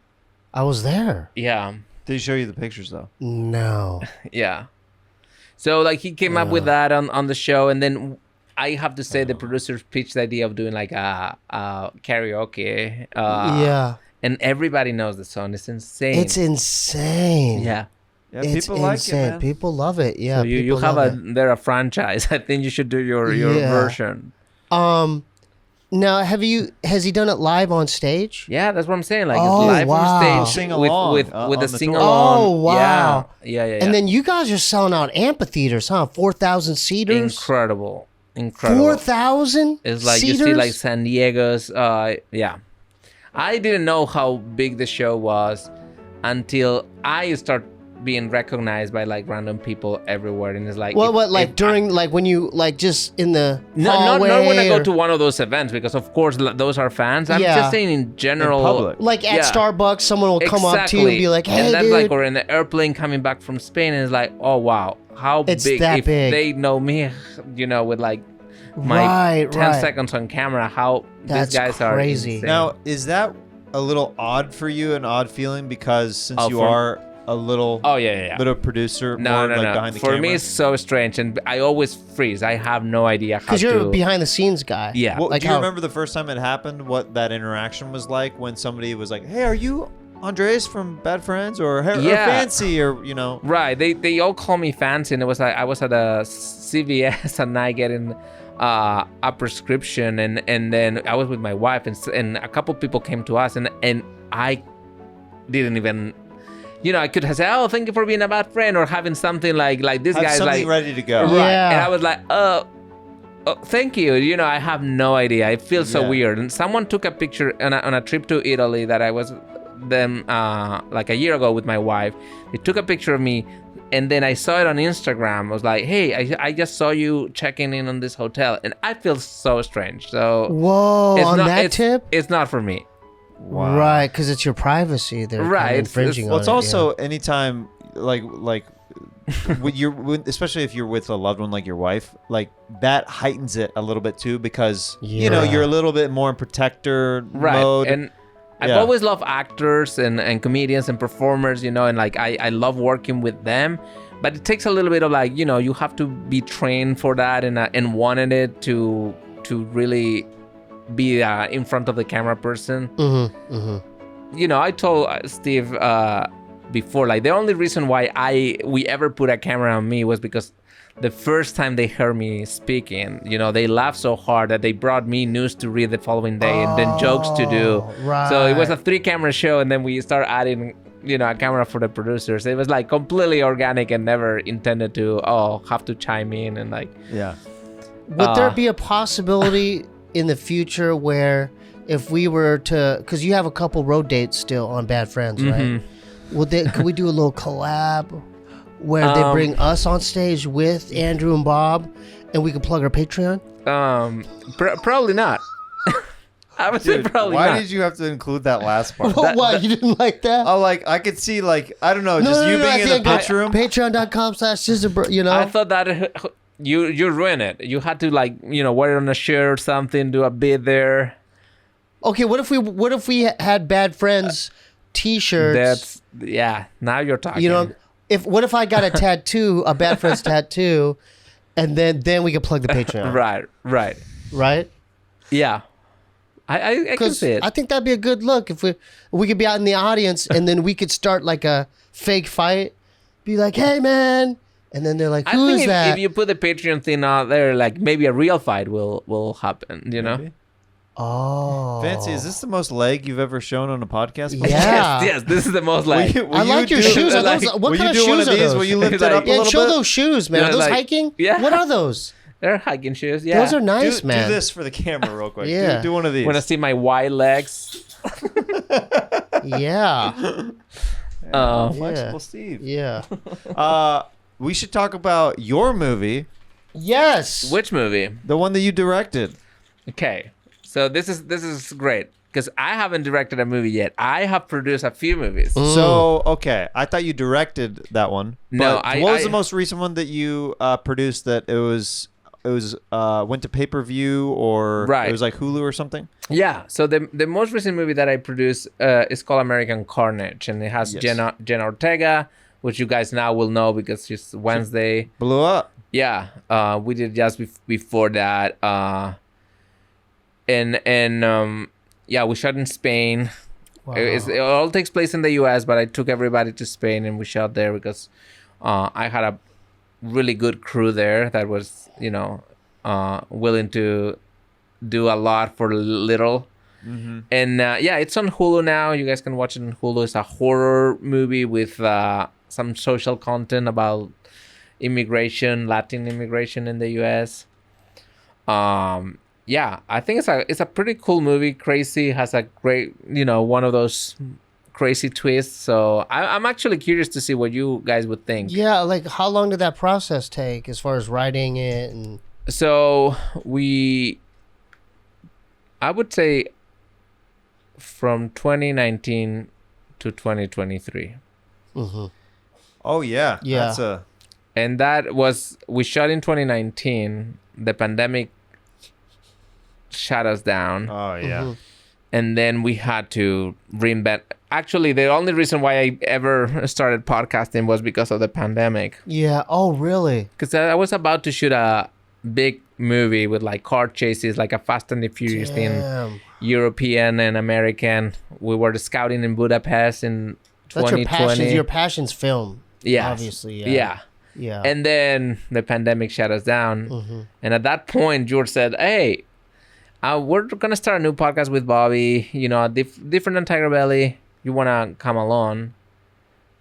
I was there. Yeah, Did he show you the pictures though? No. yeah. So like he came up with that on the show, and then I have to say the producers pitched the idea of doing like a karaoke. Yeah. And everybody knows the song. It's insane. It's insane. Yeah. Yeah, It's people like insane. it, man. People love it. Yeah. So you people have love they're a franchise. I think you should do your Yeah. version. it. Now has he done it live on stage? Yeah, that's what I'm saying. Like Oh, it's live wow. on stage Sing with along, with on a the sing tour. along. Oh, wow. Yeah. And then you guys are selling out amphitheaters, huh? 4,000 seaters. Incredible. 4,000 It's like seaters? you see like San Diego's. Yeah. I didn't know how big the show was until I start being recognized by like random people everywhere, and it's like Well, what like during like when you like just in the not hallway when I go or- to one of those events, because of course those are fans. I'm Yeah. just saying in general. public. like at Yeah. Starbucks, someone will come up to you and be like, "Hey, and that's dude." like, or in the airplane coming back from Spain, and it's like, oh wow, how It's big! that If big. they know me, with like my Right, 10 right. seconds on camera, how That's these guys are crazy. insane. Now, is that a little odd for you, an odd feeling, because since Oh, you for- are a little Oh yeah. bit of producer, No, more no, like no. behind the For camera? me, it's so strange, and I always freeze. I have no idea how Because you're to. a behind the scenes guy. Yeah. Well, like do you how- remember the first time it happened? What that interaction was like when somebody was like, "Hey, are you Andres from Bad Friends or Yeah. Fancy or Right. They all call me fancy, and it was like I was at a CVS at night getting a prescription, and then I was with my wife, and a couple people came to us, and I didn't even. I could have said, "Oh, thank you for being a bad friend," or having something like this have guy's something like ready to go? right, Yeah. and I was like, "Oh, thank you." I have no idea. I feel so Yeah. weird. And someone took a picture on a trip to Italy that I was them like a year ago with my wife. They took a picture of me, and then I saw it on Instagram. I was like, "Hey, I just saw you checking in on this hotel," and I feel so strange. So Whoa, it's on not, that it's, tip? it's not for me. Wow. Right, because it's your privacy. They're Right, kind of it's- infringing Well, on it's it, also anytime like especially if you're with a loved one like your wife, like that heightens it a little bit too, because Yeah. you're a little bit more in protector Right. mode. And I've Yeah. always loved actors and comedians and performers, and like I love working with them. But it takes a little bit of like, you have to be trained for that and wanted it to really be in front of the camera person. Mm-hmm, mm-hmm. I told Steve before, like the only reason why we ever put a camera on me was because the first time they heard me speaking, they laughed so hard that they brought me news to read the following day and then jokes to do. Right. So it was a 3-camera show, and then we started adding, a camera for the producers. It was like completely organic and never intended to, have to chime in and like. Yeah. Would there be a possibility in the future where if we were to, because you have a couple road dates still on Bad Friends, right? Could we do a little collab where they bring us on stage with Andrew and Bob, and we could plug our Patreon? Probably not. I would say probably Why not. did you have to include that last part? What? You didn't like that? Oh, like I could see, like I don't know, just you being in the pitch room. Patreon.com/scissorbros, I thought that you ruined it. You had to like wear it on a shirt or something, do a bit there. Okay, what if we had Bad Friends T-shirts? Now you're talking. What if I got a tattoo, a Bad Friends tattoo, and then we could plug the Patreon. Right. Yeah. I can see it. I think that'd be a good look if we could be out in the audience and then we could start like a fake fight. Be like, hey man, And then they're like, I "Who think is if, that?" if you put the Patreon thing out there, like maybe a real fight will happen. You know? Maybe. Oh, Fancy, is this the most leg you've ever shown on a podcast? before? Yeah. Yes. This is the most like. I like your shoes. Are those, what will kind you of do one shoes of are these those? where you lift it Like- up a Yeah, little show bit? those shoes, man. Yeah, Are those like- hiking? yeah. What are those? They're hiking shoes. Yeah. Those are nice, do man. this for the camera real quick. Yeah. Do one of these. Want to see my wide legs? Yeah, Flexible Steve. yeah. We should talk about your movie, Yes. Which movie? the one that you directed. Okay, so this is great because I haven't directed a movie yet. I have produced a few movies. So, okay, I thought you directed that one. No, but I- what was I- the most recent one that you produced that it was went to pay-per-view or Right. it was like Hulu or something? Yeah. So the most recent movie that I produced is called American Carnage, and it has Yes. Jenna Ortega, which you guys now will know because she's Wednesday. Blew up. Yeah. We did just before that. Yeah, we shot in Spain. Wow. It all takes place in the U.S., but I took everybody to Spain and we shot there because I had a really good crew there that was, willing to do a lot for little. And yeah, it's on Hulu now. You guys can watch it on Hulu. It's a horror movie with some social content about immigration, Latin immigration in the U.S. Yeah, I think it's a pretty cool movie. Crazy, has a great, one of those crazy twists. So I'm actually curious to see what you guys would think. Yeah, like how long did that process take as far as writing it and? So I would say from 2019 to 2023. Mm-hmm. Oh yeah. Yeah. And we shot in 2019. The pandemic shut us down. Oh yeah. Mm-hmm. And then we had to reinvent. Actually, the only reason why I ever started podcasting was because of the pandemic. Yeah. Oh, really? Because I was about to shoot a big movie with like car chases, like a Fast and the Furious thing, Damn. European and American. We were scouting in Budapest in That's 2020. your passion's film. Yeah, Obviously. Yeah. Yeah. And then the pandemic shut us down. Mm-hmm. And at that point, George said, "Hey, we're gonna start a new podcast with Bobby. Different than Tiger Belly. You wanna come along?"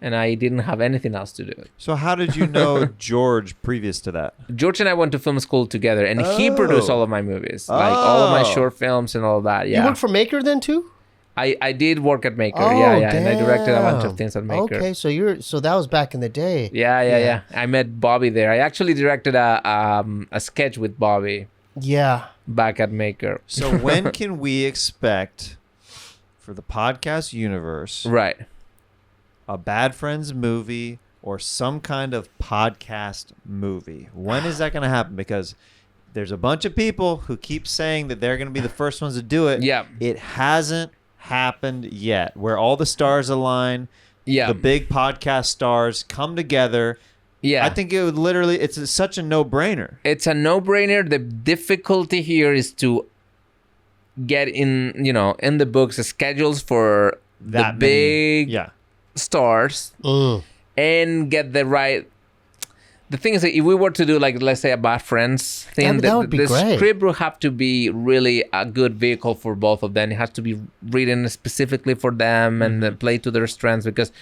And I didn't have anything else to do. So how did you know George previous to that? George and I went to film school together, and he produced all of my movies, like all of my Oh. short films and all of that. Yeah, You work for Maker then too? I did work at Maker. Oh, yeah, and I directed a bunch damn. of things at Maker. Okay, so that was back in the day. Yeah. I met Bobby there. I actually directed a sketch with Bobby Yeah. back at Maker. So when can we expect for the podcast universe Right. a Bad Friends movie or some kind of podcast movie? When is that going to happen? Because there's a bunch of people who keep saying that they're going to be the first ones to do it. Yeah. It hasn't happened yet, where all the stars align. Yeah. The big podcast stars come together. Yeah. I think it would literally, it's such a no-brainer. It's a no-brainer. The difficulty here is to get in the books schedules for That the big Yeah. stars Mm. and get the right. The thing is that if we were to do like, let's say, a Bad Friends thing, That would be the great. script will have to be really a good vehicle for both of them. It has to be written specifically for them and then play to their strengths, because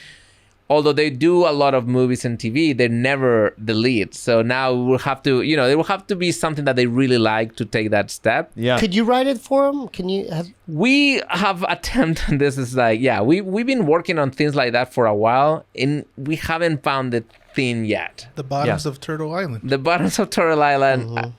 although they do a lot of movies and TV, they're never the lead. So now we'll have to, there will have to be something that they really like to take that step. Yeah. Could you write it for them? Can you have? We have attempted, this is like, we've been working on things like that for a while, and we haven't found the thing yet. The bottoms of Turtle Island. The Bottoms of Turtle Island,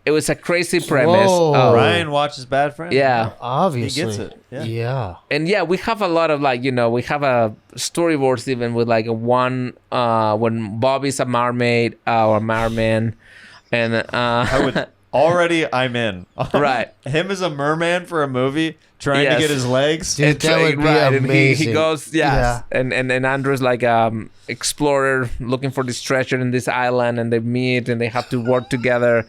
it was a crazy premise. Whoa. Ryan watches Bad Friends. Yeah. Obviously. He gets it. Yeah. Yeah. And we have a lot of we have a storyboards even with like one when Bobby's a mermaid or merman, and I'm in. Right. Him as a merman for a movie, trying Yes. to get his legs. Dude, that would be and amazing. he goes, Yeah. and Andrew's like explorer looking for this treasure in this island, and they meet and they have to work together,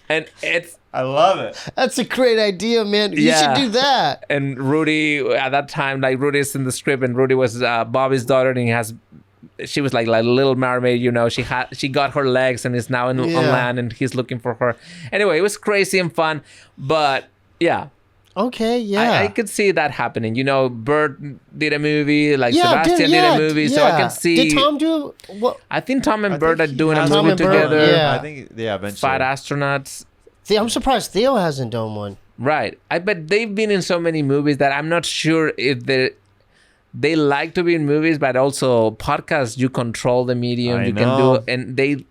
and it's. I love it. That's a great idea, man. You Yeah. should do that. And Rudy, at that time, like Rudy's in the script, and Rudy was Bobby's daughter, and he has she was like Little Mermaid, she got her legs and is now on land, and he's looking for her. Anyway, it was crazy and fun, but yeah. Okay, yeah. I could see that happening. Bert did a movie, like Sebastian did a movie, so I can see. Did Tom do what? I think Tom and Bert are doing a Tom movie and Bert, together. yeah. I think, eventually. Fat astronauts. I'm surprised Theo hasn't done one. Right. I bet they've been in so many movies that I'm not sure if they like to be in movies, but also podcasts, you control the medium, you can do it, and they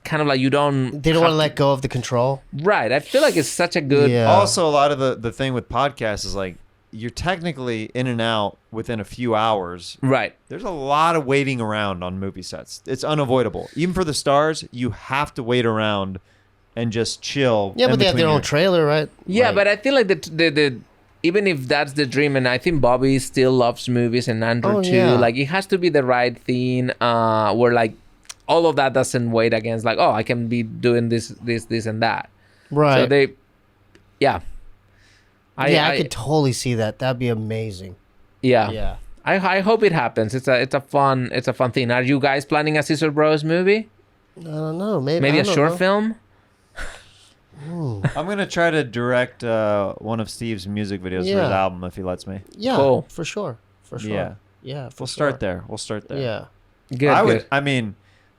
kind of like They don't want to let go of the control. Right. I feel like it's such a good. Yeah. Also, a lot of the thing with podcasts is like you're technically in and out within a few hours. Right. There's a lot of waiting around on movie sets. It's unavoidable. Even for the stars, you have to wait around and just chill. Yeah, but they have their own trailer, right? Yeah, Like, but I feel like the even if that's the dream, and I think Bobby still loves movies and Andrew too. yeah. Like it has to be the right thing. Where like all of that doesn't weigh against like, oh, I can be doing this, and that. right. So they, yeah. I could totally see that. That'd be amazing. Yeah. Yeah. I hope it happens. It's a fun thing. Are you guys planning a Scissor Bros movie? I don't know. Maybe Maybe I a don't short know. film? I'm gonna try to direct one of Steve's music videos for his Yeah. album if he lets me. Yeah, Cool. for sure. For sure. Yeah. Yeah, for We'll sure. start there. We'll start there. Yeah. Good. I good. would. I mean,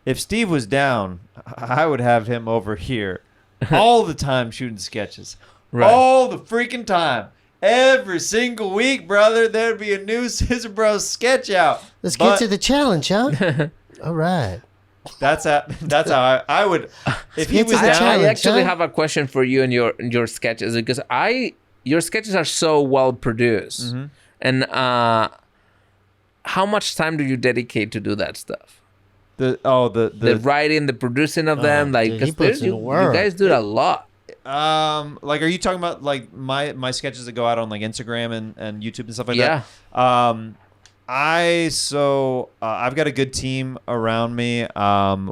if Steve was down, I would have him over here all the time shooting sketches. Right. All the freaking time. Every single week, brother, there'd be a new Scissor Bros sketch out. Let's But get to the challenge, huh? All right. That's how I would. If he get to was the down, challenge. I actually huh? have a question for you and your sketches, because your sketches are so well produced, Mm-hmm. and how much time do you dedicate to do that stuff? the The writing, the producing of them, like dude, he 'cause puts there's- in you work. guys do a lot. like, are you talking about like my sketches that go out on like Instagram and YouTube and stuff like Yeah. that? I've got a good team around me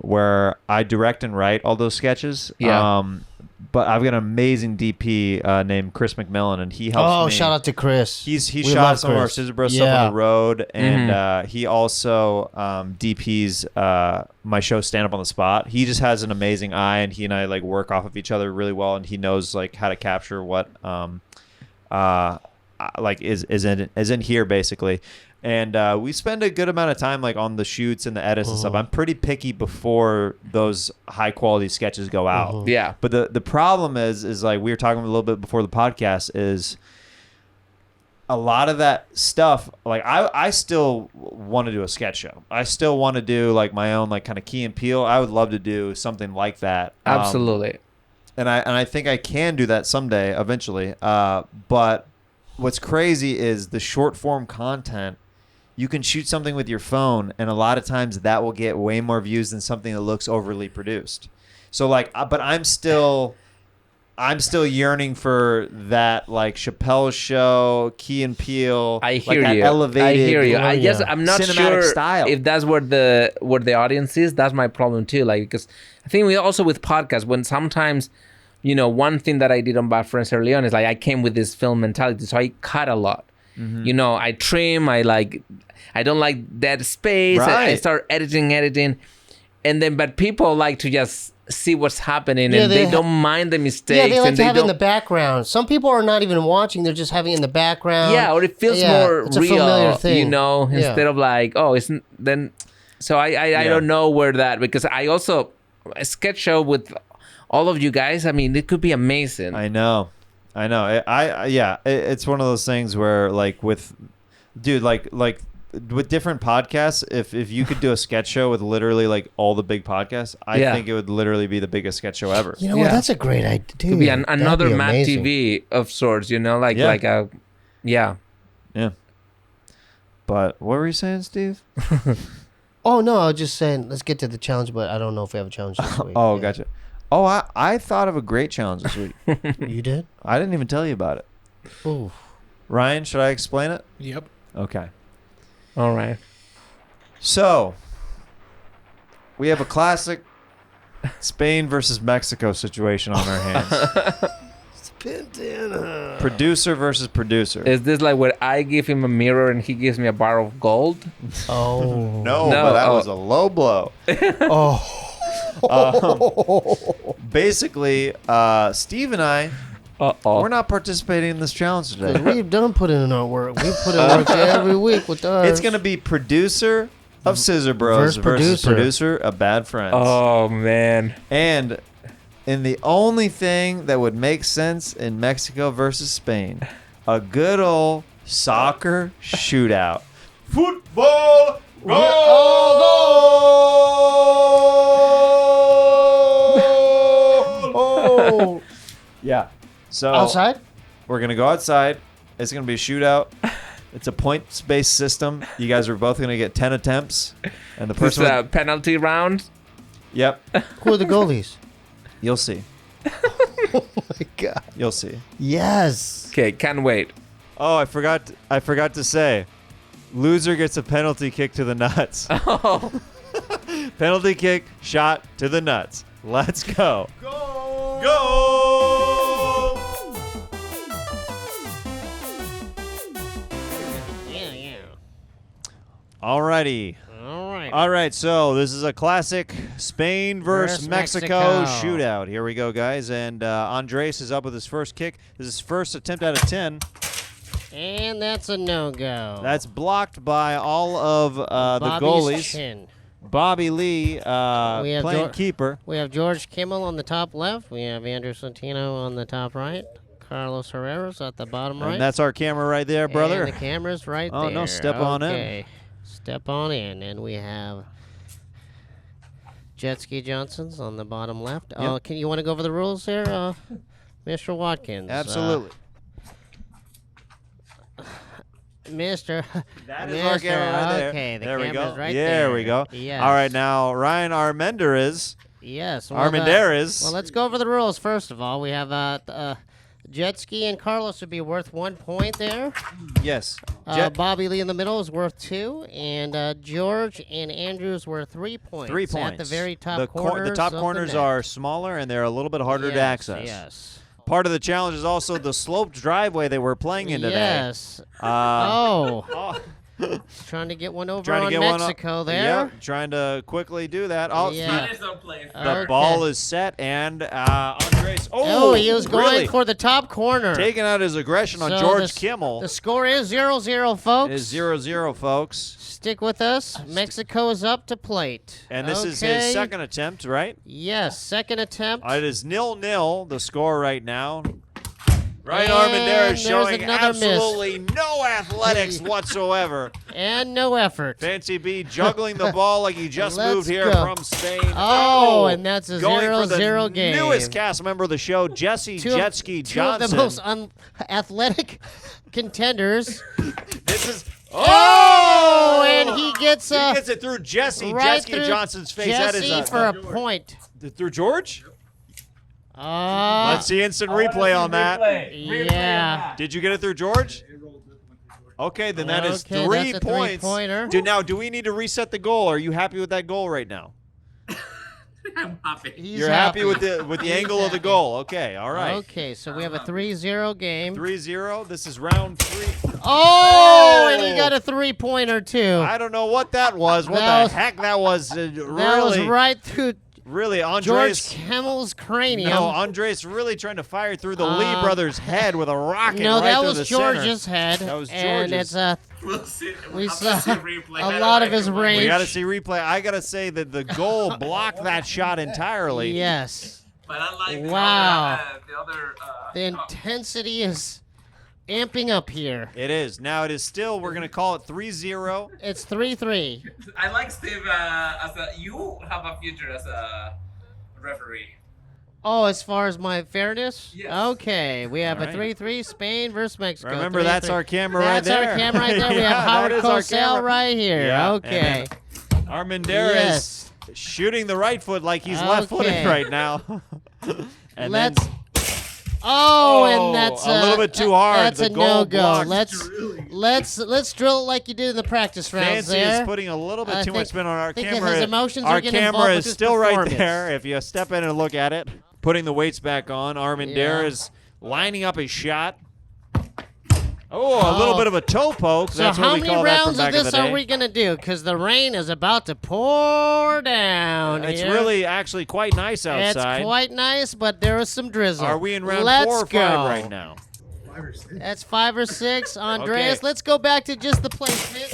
where I direct and write all those sketches. Yeah. But I've got an amazing DP named Chris McMillan, and he helps Oh, me. shout out to Chris. He We shot love some of our Chris. Scissor Bros stuff Yeah. on the road, and he also DPs my show Stand Up on the Spot. He just has an amazing eye, and he and I like work off of each other really well, and he knows like how to capture what like is in here basically. And we spend a good amount of time like on the shoots and the edits and stuff. I'm pretty picky before those high quality sketches go out. Yeah. But the problem is like we were talking a little bit before the podcast is a lot of that stuff. Like I still want to do a sketch show. I still want to do like my own like kind of Key and Peele. I would love to do something like that. Absolutely. And I think I can do that someday eventually. But what's crazy is the short form content. You can shoot something with your phone, and a lot of times that will get way more views than something that looks overly produced. So like, but I'm still yearning for that like Chappelle Show, Key and Peele. I like hear that you. Elevated, I hear you. I yeah. guess I'm not cinematic sure style. if that's where the audience is. That's my problem too. Like, because I think we also with podcasts, when sometimes, one thing that I did on Bad Friends early on is like I came with this film mentality, so I cut a lot. I trim. I don't like dead space. I Right. start editing, and then but people like to just see what's happening, and they they don't mind the mistakes. Yeah, they like and to have it in don't- the background. Some people are not even watching; they're just having it in the background. Yeah, or it feels Yeah, more it's a familiar real, thing. Yeah. instead of like, oh, it's then. So I don't know where that, because I also a sketch show with all of you guys. I mean, it could be amazing. I know. It's one of those things where like with, dude, like with different podcasts, if you could do a sketch show with literally like all the big podcasts, I think it would literally be the biggest sketch show ever. You know what? Yeah. That's a great idea. Could be another That'd be Matt amazing. TV of sorts, like Yeah. like a, yeah. Yeah. But what were you saying, Steve? Oh no, I was just saying let's get to the challenge, but I don't know if we have a challenge this week. Oh, Yeah. gotcha. Oh, I thought of a great challenge this week. You did? I didn't even tell you about it. Ooh. Ryan, should I explain it? Yep. Okay. All right. So, we have a classic Spain versus Mexico situation on our hands. Pintana. Producer versus producer. Is this like where I give him a mirror and he gives me a bar of gold? Oh. No, No, but that oh. was a low blow. Basically, Steve and I, Uh-oh. we're not participating in this challenge today. We've done put in our work. We put in work every week with ours. It's going to be producer of Scissor Bros versus producer of Bad Friends. Oh, man. And in the only thing that would make sense in Mexico versus Spain, a good old soccer shootout. Football goal! Oh. Yeah. So Outside? we're going to go outside. It's going to be a shootout. It's a points-based system. You guys are both going to get 10 attempts. And the This person... a penalty round? Yep. Who are the goalies? You'll see. Oh my God. You'll see. Yes. Okay, can't wait. Oh, I forgot to say. Loser gets a penalty kick to the nuts. Oh. Penalty kick, shot to the nuts. Let's go. Go! Go! Yeah. Alrighty. All right. All right, so this is a classic Spain versus Versus Mexico Mexico. shootout. Here we go, guys. And Andres is up with his first kick. This is his first attempt out of 10. And that's a no-go. That's blocked by all of the Bobby's goalies. chin. Bobby Lee have playing keeper. We have George Kimmel on the top left. We have Andrew Santino on the top right. Carlos Herrera's at the bottom right. And that's our camera right there, brother. And the camera's right Oh, there. no, step on in. Okay. Step on in. And we have Jet Ski Johnson's on the bottom left. Oh, Yep. can you want to go over the rules there, Mr. Watkins? Absolutely. Mr. That is our camera right there. Okay, the there we camera's go. right there there. we go. Yes. All right, now Ryan Armendariz. Yes. Armendariz. Well, let's go over the rules first of all. We have Jet Ski and Carlos would be worth 1 point there. Yes. Bobby Lee in the middle is worth 2, and George and Andrew is worth 3 points. 3 points. At the very top the corners. the top of corners the net. are smaller and they're a little bit harder to Yes, access. Yes. Part of the challenge is also the sloped driveway that we're playing in today. Yes. Oh. Trying to get one over Trying to on get one Mexico up. there. Yep, trying to quickly do that. Oh, Yeah. the Okay. ball is set, and Andres. Oh, he was going really for the top corner. taking out his aggression on So George the Kimmel. The score is 0-0, folks. It is 0-0, folks. Stick with us. Mexico is up to plate. And this is Okay. his second attempt, right? Yes, second attempt. It is 0-0, the score right now. Ryan And Armendariz there's showing another miss. absolutely no athletics whatsoever. And no effort. Fancy B juggling the ball like he just Let's moved here go. from Spain. Oh, and that's a going for the 0-0 game. newest cast member of the show, Jesse Jetski Two of Johnson. the most athletic contenders. This is Oh, and he gets he gets it through Jesse right Jetski through Johnson's face. That is Jesse for a point. through George. Let's see instant replay on that. Yeah. Did you get it through George? Okay, then that is Okay, 3 that's a points. three-pointer. Do we need to reset the goal? Are you happy with that goal right now? I'm happy. He's You're happy with the angle of the happy. goal. Okay, all right. Okay, so we have a 3-0 game. 3-0. This is round 3. Oh, and he got a 3-pointer too. I don't know what that was. What That the was- heck that was? That was Really, right through really, George Andres. Kimmel's cranium. No, Andres really trying to fire through the Lee brothers' head with a rocket. No, right that through was the center. George's head. That was And George's. it's We'll see. we have to saw see replay. a lot of his range. We got to see replay. I got to say that the goal blocked that shot entirely. Yes. But unlike Wow. the other The intensity is amping up here. It is. Now it is still, we're going to call it 3-0. It's 3-3. I like Steve you have a future as a referee. Oh, as far as my fairness? Yes. Okay, we have All a right. 3-3 Spain versus Mexico. Remember, that's 3-3. our camera That's right there. our camera right there. We Yeah, have Howard that is our Cosell camera. right here. Yeah, Okay. and Armendariz Yes. shooting the right foot like he's left-footed Okay. right now. And Let's. then, Oh, and that's a little bit too hard. That's The a goal no-go. blocked. Let's drill it like you did in the practice rounds. Fancy there. is putting a little bit I too much think- spin on our think camera. his emotions Our are getting involved camera with is his still right performance. there. If you step in and look at it, putting the weights back on, Armendariz lining up his shot. Oh, a little bit of a toe poke. So That's how what we many call that from rounds of back in the this day. are we going to do? Because the rain is about to pour down It's here. really actually quite nice outside. It's quite nice, but there is some drizzle. Are we in round Let's 4 or 5 go. right now? That's 5 or 6. Andreas, Okay. let's go back to just the placement.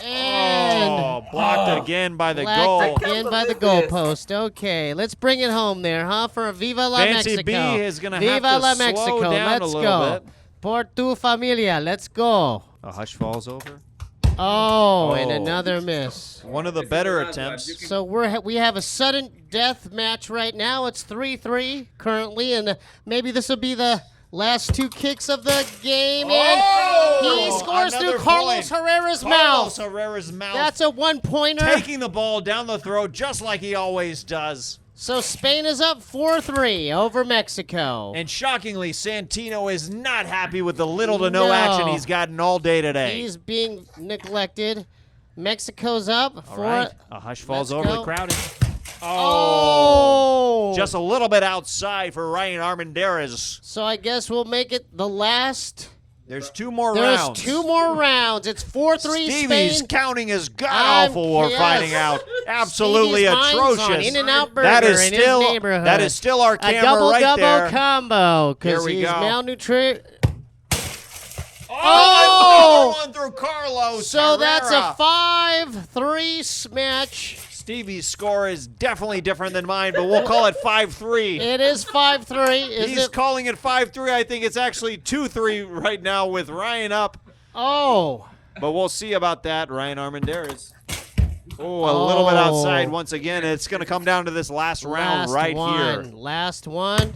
And Blocked again by the blacked goal. again by the goalpost. Okay, let's bring it home there, huh? For a Viva la Fancy Mexico. B is gonna Viva have to la slow Mexico. down Let's a little go. bit. Por tu familia. Let's go. A hush falls over. Oh, and Oh. another miss. One of the better attempts. So we have a sudden death match right now. It's 3-3 currently, and maybe this will be the last 2 kicks of the game. And he scores through Another Carlos point. Herrera's Carlos mouth. Herrera's mouth. That's a 1-pointer. Taking the ball down the throat just like he always does. So Spain is up 4-3 over Mexico. And shockingly, Santino is not happy with the little to no No. action he's gotten all day today. He's being neglected. Mexico's up. All right. A hush falls over the crowd. Oh! Just a little bit outside for Ryan Armendariz. So I guess we'll make it the last. There's 2 more There's rounds. 2 more rounds. It's 4-3 Stevie's Spain. counting is god-awful we're yes. finding out. Absolutely Stevie's Mind's on atrocious. In-N-Out Burger That is in still his neighborhood. that is still our a camera right double there. combo Here because we he's go. malnutrition. Oh! Another one through Carlos. So that's a Herrera. 5-3 match. Stevie's score is definitely different than mine, but we'll call it 5-3. It is 5-3. Is He's it? calling it 5-3. I think it's actually 2-3 right now with Ryan up. Oh. But we'll see about that. Ryan Armendariz. Oh, a little bit outside once again. It's going to come down to this last round right here. Last one.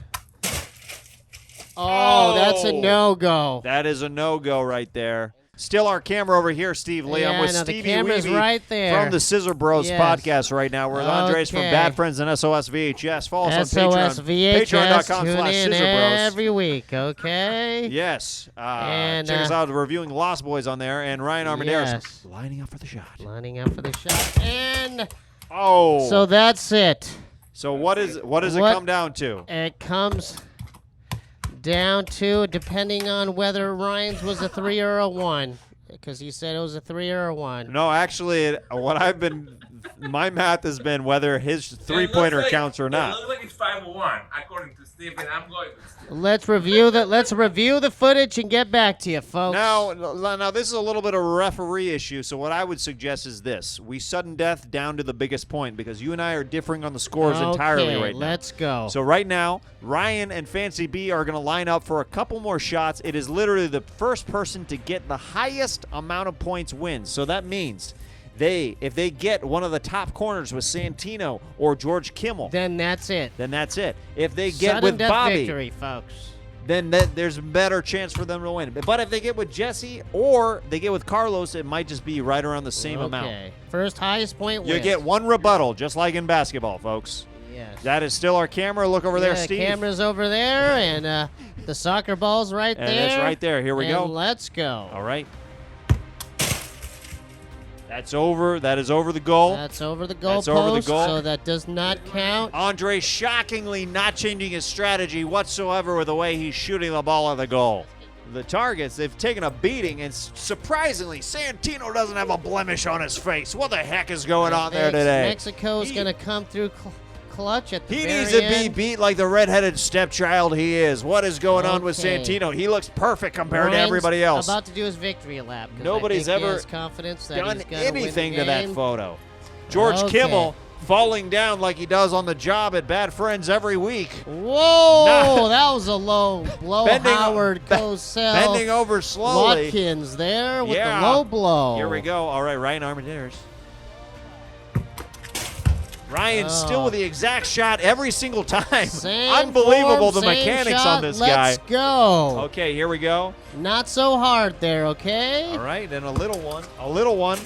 Oh, that's a no-go. That is a no-go right there. Still our camera over here, Steve Lee. I'm Yeah, with no, the Steebee camera's Weebee right there. from the Scissor Bros Yes. podcast right now. We're with Andres from Okay. Bad Friends and SOS VHS. Follow us on SOS Patreon. VHS, tune in Patreon.com/ScissorBros. every week, okay? Yes. And, check us out reviewing Lost Boys on there. And Ryan Armendariz Yes. lining up for the shot. Lining up for the shot. And Oh. so that's it. So what does it come down to? It comes down to, depending on whether Ryan's was a 3 or a 1, because he said it was a 3 or a 1. No, actually, my math has been whether his three-pointer counts or not. It looks like it's 5-1, according to Steve, and I'm going with Steve. Let's review the footage and get back to you, folks. Now this is a little bit of a referee issue, so what I would suggest is this. We sudden death down to the biggest point because you and I are differing on the scores entirely right now. Let's go. So right now, Ryan and Fancy B are going to line up for a couple more shots. It is literally the first person to get the highest amount of points wins. So that means if they get one of the top corners with Santino or George Kimmel, then that's it. If they get Sudden with death Bobby, victory, folks. then there's a better chance for them to win. But if they get with Jesse or they get with Carlos, it might just be right around the same amount. Okay. First highest point wins. You get one rebuttal, just like in basketball, folks. Yes. That is still our camera. Look over there, the Steve. camera's over there, and the soccer ball's right And there. it's right there. Here we And go. let's go. All right. That's over. That is over the goal. That's over the goal That's over the post, goal. so that does not count. Andre shockingly not changing his strategy whatsoever with the way he's shooting the ball at the goal. The targets, they've taken a beating, and surprisingly, Santino doesn't have a blemish on his face. What the heck is going on there today? Mexico's going to come through clutch at the He very needs to end. be beat like the redheaded stepchild he is. What is going on with Okay. Santino? He looks perfect compared to Ryan's everybody else. about to do his victory lap. 'cause Nobody's I think ever he has confidence that done he's gonna anything win to the that game. photo. George Okay. Kimmel falling down like he does on the job at Bad Friends every week. Whoa, Nah. that was a low blow. Bending- Howard Cosell. Bending over slowly. Watkins there with Yeah. the low blow. Here we go. All right, Ryan Armendariz. Ryan still with the exact shot every single time. Same Unbelievable form, the same mechanics shot. on this Let's guy. go. Okay, here we go. Not so hard there, okay? All right, and a little one. A little one.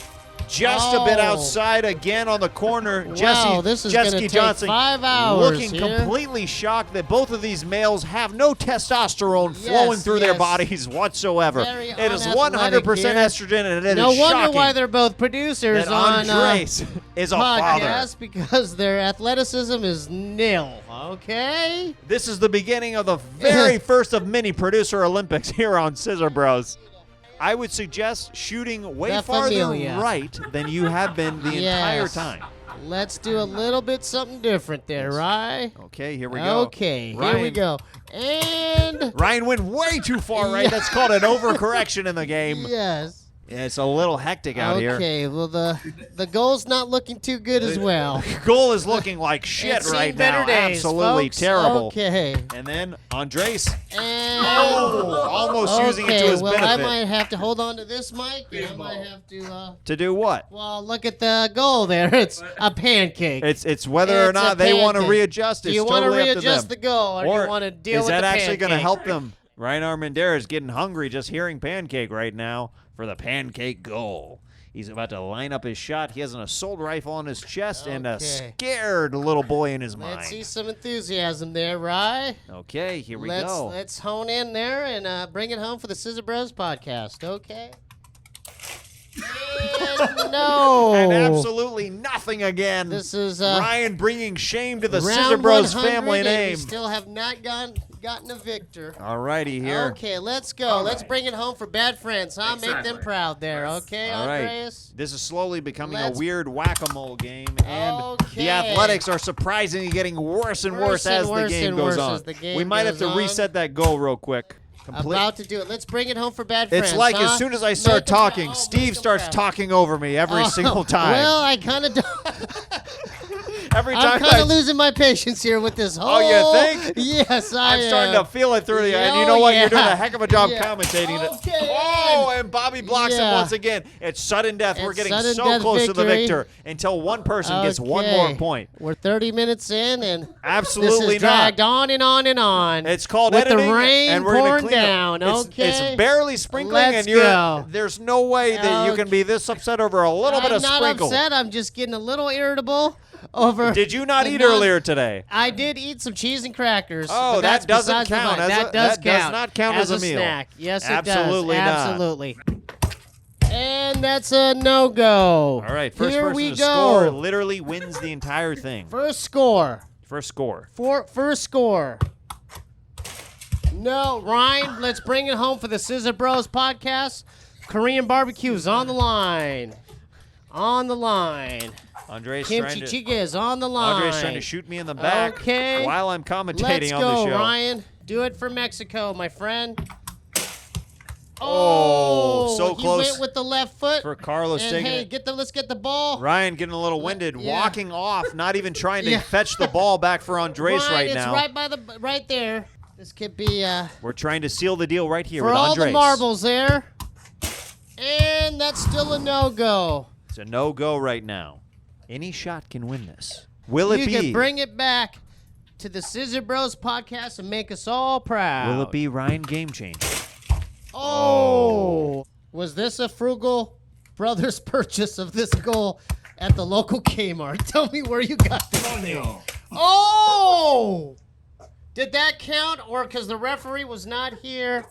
just a bit Oh. outside again on the corner. Wow, this is Jesse gonna take Johnson 5 hours looking here. completely shocked that both of these males have no testosterone flowing through their yes. bodies whatsoever. Very It is unathletic 100% here. estrogen, and it No is wonder shocking why they're both producers that on Andres is a father. podcast, because their athleticism is nil. Okay. This is the beginning of the very first of many producer Olympics here on Scissor Bros. I would suggest shooting way La farther Familia. right than you have been the entire Yes. time. Let's do a little bit something different there, right? Okay, here we go. Okay, here Ryan. we go. And Ryan went way too far right. That's called an overcorrection in the game. yes. Yeah, it's a little hectic out here. Okay, well the goal's not looking too good as well. Goal is looking like shit It's seen right better now. days, Absolutely folks. terrible. Okay. And then Andres, And almost using it to his well, benefit. I might have to hold on to this mic. And I might have to. To do what? Well, look at the goal there. It's a pancake. It's whether or It's a not they want to pancake. readjust. Do It's you want to totally up to readjust them. the goal, or do you want to deal is with that the actually going to pancake? help them? Ryan Armendariz is getting hungry just hearing pancake right now for the pancake goal. He's about to line up his shot. He has an assault rifle on his chest and a Okay. scared little boy in his mind. Let's see some enthusiasm there, right? Okay, here we let's, go. Let's hone in there and bring it home for the Scissor Bros podcast, okay? And no. And absolutely nothing again. This is Ryan bringing shame to the round Scissor Bros 100, family and we name. still have not gotten a victor. Alrighty here. Okay, let's go. Let's bring it home for bad friends, huh? Make them proud there, okay, All right. Andreas? This is slowly becoming Let's- a weird whack-a-mole game, and Okay. the athletics are surprisingly getting worse and worse as the game goes on. as the game We might have goes to on. reset that goal real quick. About to do it. Let's bring it home for bad friends. It's like huh? as soon as I Make start them proud. talking, Oh, Steve make them starts proud. talking over me every single time. Well, I kind of every I'm time kind of losing my patience here with this whole. Oh, you think? Yes, I I'm am. starting to feel it through the, and you Oh, know what? yeah. You're doing a heck of a job Yeah. commentating it. Okay. Oh, and Bobby blocks him Yeah. once again. It's sudden death. We're It's getting sudden so death close to the victory. victor until one person gets one Okay. more point. We're 30 minutes in, and Absolutely this is not. dragged on and on and on. It's called with editing, the rain and we're gonna pouring clean down. up. Okay, It's barely sprinkling, Let's and go. there's no way that you can be this upset over a little bit I'm of not sprinkle. upset. I'm just getting a little irritable over. Did you not the eat earlier today? I did eat some cheese and crackers. Oh, but that's that doesn't besides the count point. as that a- does that does count not count as a meal. snack. Yes, Absolutely it not. does. Absolutely. And that's a no-go. All right, first Here person we to go. score literally wins the entire thing. First score. First score. First score. No, Ryan, let's bring it home for the Scissor Bros podcast. Korean barbecue's on the line. On the line. Andre's Kimchi trying to, jjigae is on the line. Andre's trying to shoot me in the back Okay. while I'm commentating Let's on go, the show. Ryan. Do it for Mexico, my friend. Oh, so he close went with the left foot. for Carlos and taking hey, it. let's get the ball. Ryan getting a little winded, Yeah. walking off, not even trying to Yeah. fetch the ball back for Andres Ryan, right it's now. right there. This could be We're trying to seal the deal right here for with all Andres. the marbles there. And that's still a no-go. It's a no-go right now. Any shot can win this. Will it You be? can bring it back to the Scissor Bros podcast and make us all proud. Will it be Ryan Game Changer? Oh. Was this a frugal brothers purchase of this goal at the local Kmart? Tell me where you got this thing. Oh! Did that count, or because the referee was not here?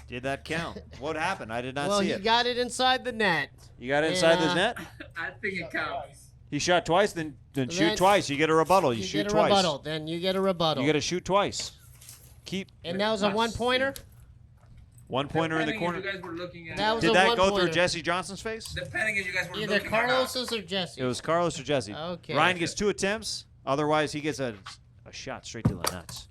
Did that count? What happened? I did not Well, see he it. got it inside the net. You got it inside the Yeah. net? I think it counts. He shot twice, then shoot Then twice. You get a rebuttal. You, You shoot get a twice. rebuttal. Then you get a rebuttal. You got to shoot twice. Keep And that was a one-pointer? one pointer in the Depending corner. if you guys were looking at That was Did a that go one-pointer. through Jesse Johnson's face? depending if you guys were Either looking at Carlos's or Jesse. It was Carlos or Jesse. Okay. Ryan gets 2 attempts. Otherwise, he gets a shot straight to the nuts.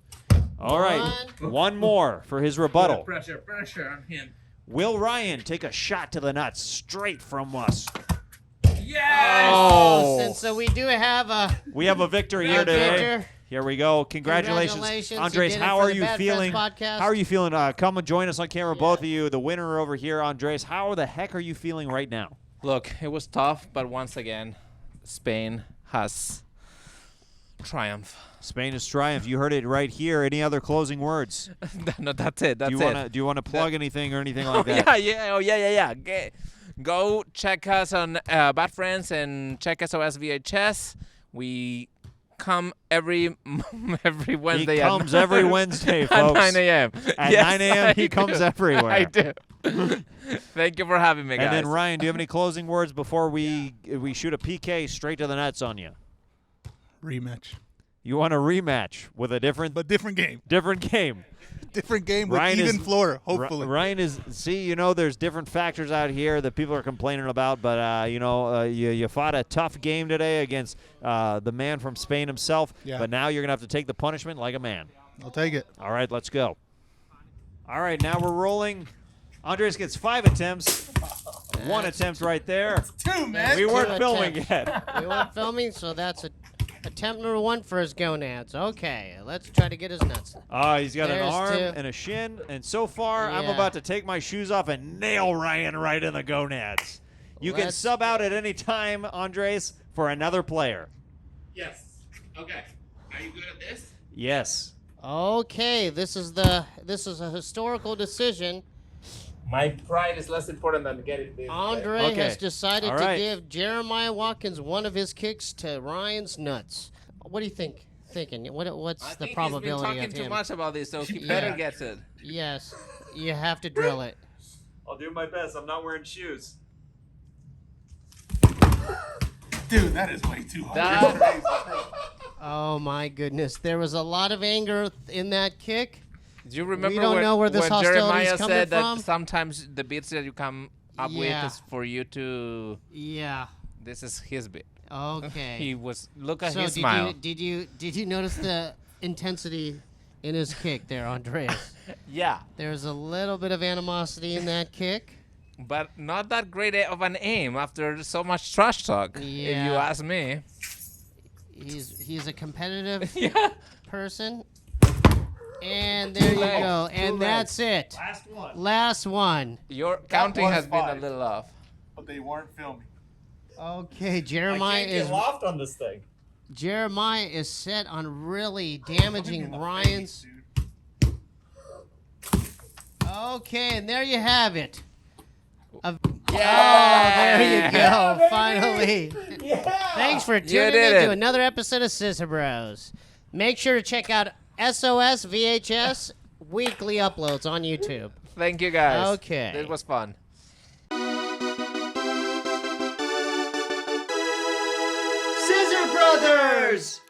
All right. One more for his rebuttal. pressure on him. Will Ryan take a shot to the nuts straight from us? Yes! Oh. And so we do have a We have a victory here today. victor. Here we go. Congratulations. Congratulations. You Andres, did it how for are the you Bad Friends feeling? podcast. How are you feeling? Come and join us on camera, both of you. The winner over here, Andres. How the heck are you feeling right now? Look, it was tough, but once again, Spain has triumph. Spain has triumphed. You heard it right here. Any other closing words? No, that's it. That's do you it. wanna do you want to plug anything or anything like that? Yeah. Go check us on Bad Friends and check SOS VHS. We come every Wednesday. He comes every Wednesday, folks. At 9 a.m. At Yes, 9 a.m. he comes everywhere. I do. Thank you for having me, guys. And then, Ryan, do you have any closing words before we shoot a PK straight to the nets on you? Rematch. You want a rematch with a different game. Different game. Different game with Ryan even is- floor, hopefully. Ryan is, there's different factors out here that people are complaining about, but, you fought a tough game today against the man from Spain himself, Yeah. but now you're going to have to take the punishment like a man. I'll take it. All right, let's go. All right, now we're rolling. Andres gets 5 attempts. 1 attempt right there. 2, man. We weren't 2 filming attempts. yet. We weren't filming, so that's attempt number 1 for his gonads. Okay, let's try to get his nuts. He's got There's an arm 2. and a shin, and so far I'm Yeah. about to take my shoes off and nail Ryan right in the gonads. You can Let's- sub out at any time, Andres, for another player. Yes. Okay. Are you good at this? Yes. Okay, this is a historical decision. My pride is less important than getting this. Andre Okay. has decided All to right. give Jeremiah Watkins one of his kicks to Ryan's nuts. What do you think? What's I the think probability he's been of talking too him? much about this, so he Yeah. better get it. Yes, you have to drill it. I'll do my best. I'm not wearing shoes. Dude, that is way too hard. That, Oh my goodness, there was a lot of anger in that kick. do you remember don't when, know where this when hostility's Jeremiah coming said from? that sometimes the beats that you come up Yeah. with is for you to... Yeah. This is his bit. Okay. He was... Look at so his smile. did you notice the intensity in his kick there, Andreas? Yeah. There's a little bit of animosity in that kick. But not that great of an aim after so much trash talk, if you Yeah. ask me. He's a competitive Yeah. person. And there you legs. go. And that's it. Last one. Your counting was has been a 5. little off. But they weren't filming. Okay, Jeremiah is loft on this thing. Jeremiah is set on really damaging Ryan's. Okay, and there you have it. Oh, there you go. Finally. Thanks for tuning did in to it. another episode of Scissor Bros. Make sure to check out SOS VHS weekly uploads on YouTube. Thank you, guys. Okay. It was fun. Scissor Brothers!